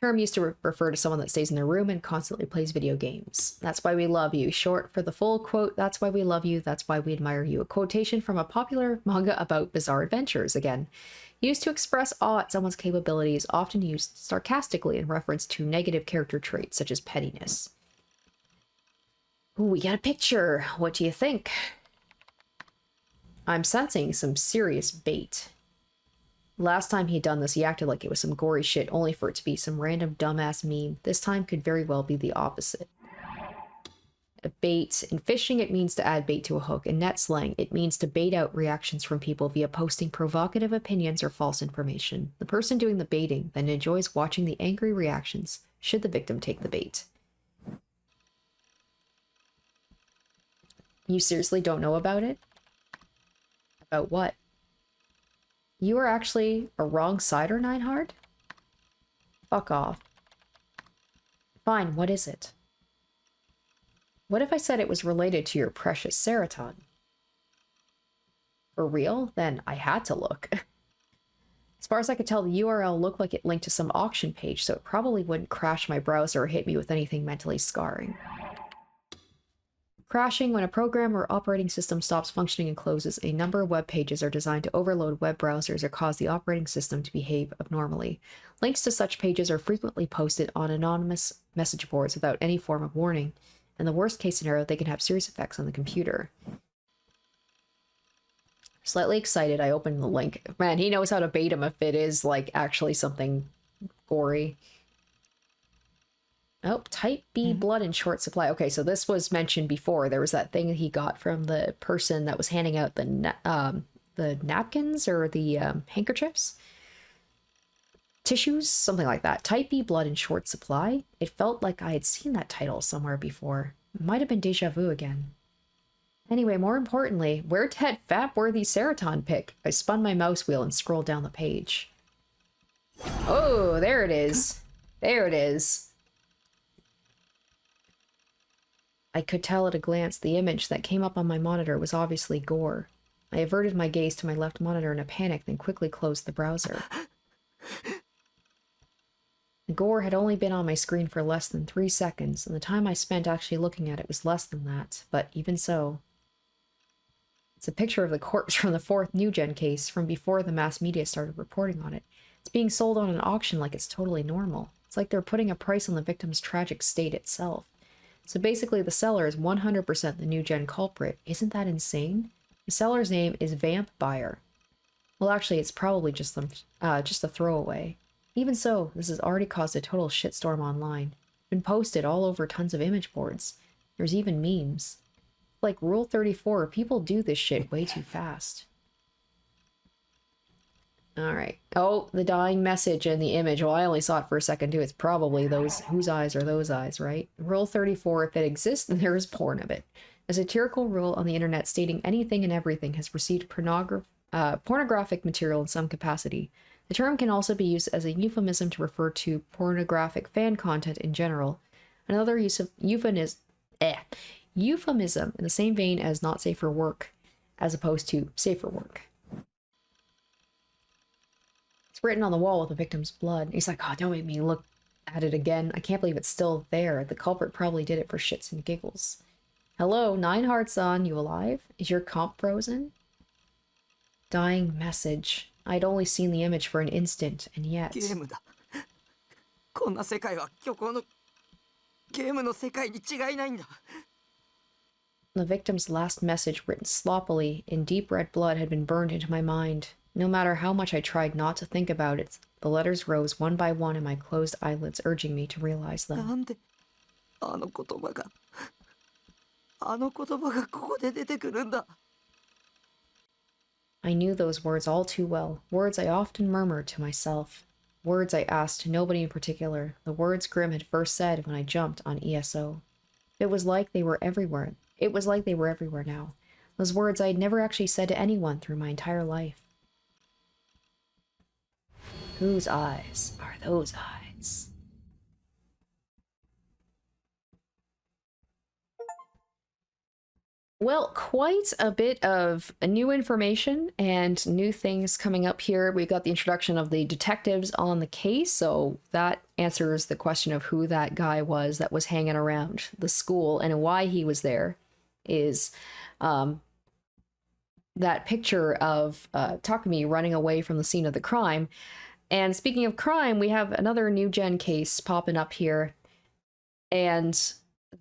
Term used to refer to someone that stays in their room and constantly plays video games. That's why we love you. Short for the full quote, that's why we love you, that's why we admire you. A quotation from a popular manga about bizarre adventures, again. Used to express awe at someone's capabilities, often used sarcastically in reference to negative character traits such as pettiness. Ooh, we got a picture. What do you think? I'm sensing some serious bait. Last time he'd done this, he acted like it was some gory shit, only for it to be some random dumbass meme. This time could very well be the opposite. A bait. In fishing, it means to add bait to a hook. In net slang, it means to bait out reactions from people via posting provocative opinions or false information. The person doing the baiting then enjoys watching the angry reactions should the victim take the bait. You seriously don't know about it? About what? You are actually a wrong-sider, Ninehard? Fuck off. Fine, what is it? What if I said it was related to your precious Seraton? For real? Then I had to look. As far as I could tell, the URL looked like it linked to some auction page, so it probably wouldn't crash my browser or hit me with anything mentally scarring. Crashing: when a program or operating system stops functioning and closes, a number of web pages are designed to overload web browsers or cause the operating system to behave abnormally. Links to such pages are frequently posted on anonymous message boards without any form of warning. In the worst case scenario, they can have serious effects on the computer. Slightly excited, I opened the link. Man, he knows how to bait him if it is, like, actually something gory. Oh, type B blood in short supply. Okay, so this was mentioned before. There was that thing he got from the person that was handing out the napkins or the handkerchiefs, tissues, something like that. Type B blood in short supply. It felt like I had seen that title somewhere before. It might have been deja vu again. Anyway, more importantly, where'd that fat-worthy Seraton pick? I spun my mouse wheel and scrolled down the page. Oh, there it is. There it is. I could tell at a glance the image that came up on my monitor was obviously gore. I averted my gaze to my left monitor in a panic, then quickly closed the browser. The gore had only been on my screen for less than 3 seconds, and the time I spent actually looking at it was less than that, but even so. It's a picture of the corpse from the 4th NewGen case from before the mass media started reporting on it. It's being sold on an auction like it's totally normal. It's like they're putting a price on the victim's tragic state itself. So basically the seller is 100% the NewGen culprit. Isn't that insane? The seller's name is Vamp Buyer. Well, actually, it's probably just a throwaway. Even so, this has already caused a total shitstorm online. It's been posted all over tons of image boards. There's even memes. Like Rule 34, people do this shit way too fast. Alright. Oh, the dying message in the image. Well, I only saw it for a second too. It's probably those, whose eyes are those eyes, right? Rule 34, if it exists, then there is porn of it. A satirical rule on the internet stating anything and everything has received pornographic material in some capacity. The term can also be used as a euphemism to refer to pornographic fan content in general. Another use of euphemism in the same vein as not safe for work, as opposed to safe for work. It's written on the wall with the victim's blood. He's like, oh, don't make me look at it again. I can't believe it's still there. The culprit probably did it for shits and giggles. Hello, 9 hearts on. You alive? Is your comp frozen? Dying message. I'd only seen the image for an instant, and yet... ゲームだ。こんな世界は虚構のゲームの世界に違いないんだ。 The victim's last message, written sloppily in deep red blood, had been burned into my mind. No matter how much I tried not to think about it, the letters rose one by one in my closed eyelids, urging me to realize them. なんであの言葉がここで出てくるんだ。 I knew those words all too well, words I often murmured to myself, words I asked nobody in particular, the words Grimm had first said when I jumped on ESO. It was like they were everywhere. It was like they were everywhere now. Those words I had never actually said to anyone through my entire life. Whose eyes are those eyes? Well, quite a bit of new information and new things coming up here. We've got the introduction of the detectives on the case, so that answers the question of who that guy was that was hanging around the school and why he was there. Is that picture of Takumi running away from the scene of the crime. And speaking of crime, we have another NewGen case popping up here. And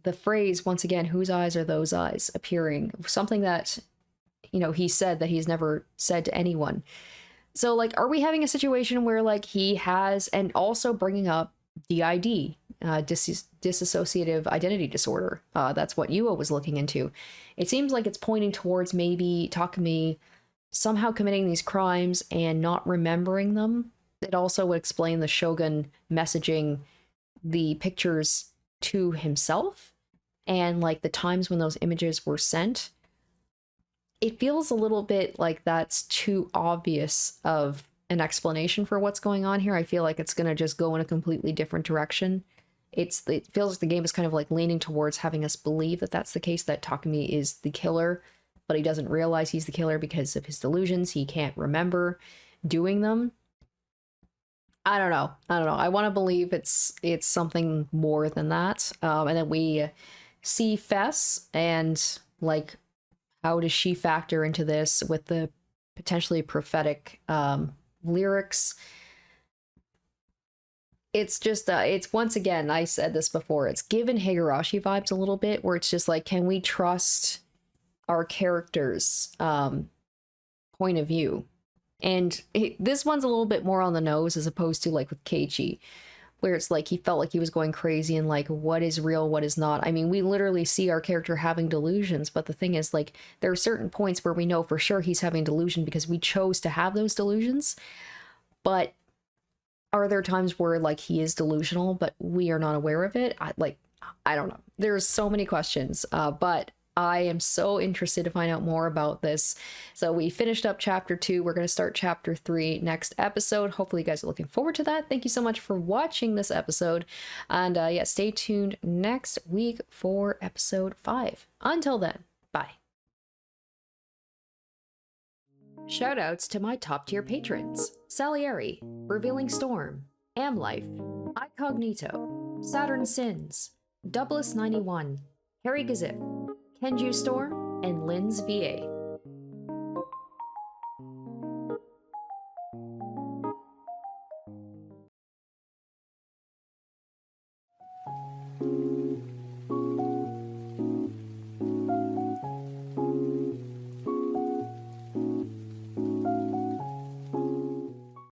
the phrase, once again, whose eyes are those eyes, appearing. Something that, you know, he said that he's never said to anyone. So, like, are we having a situation where, like, he has, and also bringing up DID, dissociative identity disorder. That's what Yua was looking into. It seems like it's pointing towards maybe Takumi somehow committing these crimes and not remembering them. It also would explain the Shogun messaging the pictures to himself and like the times when those images were sent. It feels a little bit like that's too obvious of an explanation for what's going on here. I feel like it's going to just go in a completely different direction. It feels like the game is kind of like leaning towards having us believe that that's the case, that Takumi is the killer, but he doesn't realize he's the killer because of his delusions. He can't remember doing them. I don't know. I want to believe it's something more than that. And then we see Fess and like, how does she factor into this with the potentially prophetic lyrics? It's just, it's once again, I said this before, it's given Higurashi vibes a little bit, where it's just like, can we trust our characters' point of view? And this one's a little bit more on the nose as opposed to like with Keiichi. where it's like he felt like he was going crazy and like what is real, what is not. I mean, we literally see our character having delusions, but the thing is, like, there are certain points where we know for sure he's having delusion because we chose to have those delusions. But are there times where like he is delusional but we are not aware of it? I don't know. There's so many questions, but I am so interested to find out more about this. So we finished up chapter 2. We're going to start chapter 3 next episode. Hopefully you guys are looking forward to that. Thank you so much for watching this episode. And yeah, stay tuned next week for episode 5. Until then, bye. Shoutouts to my top tier patrons: Salieri, Revealing Storm, Amlife, Icognito, Saturn Sins, Doubless91, Harry Gazip, Kenju Storm, and Lynn's VA.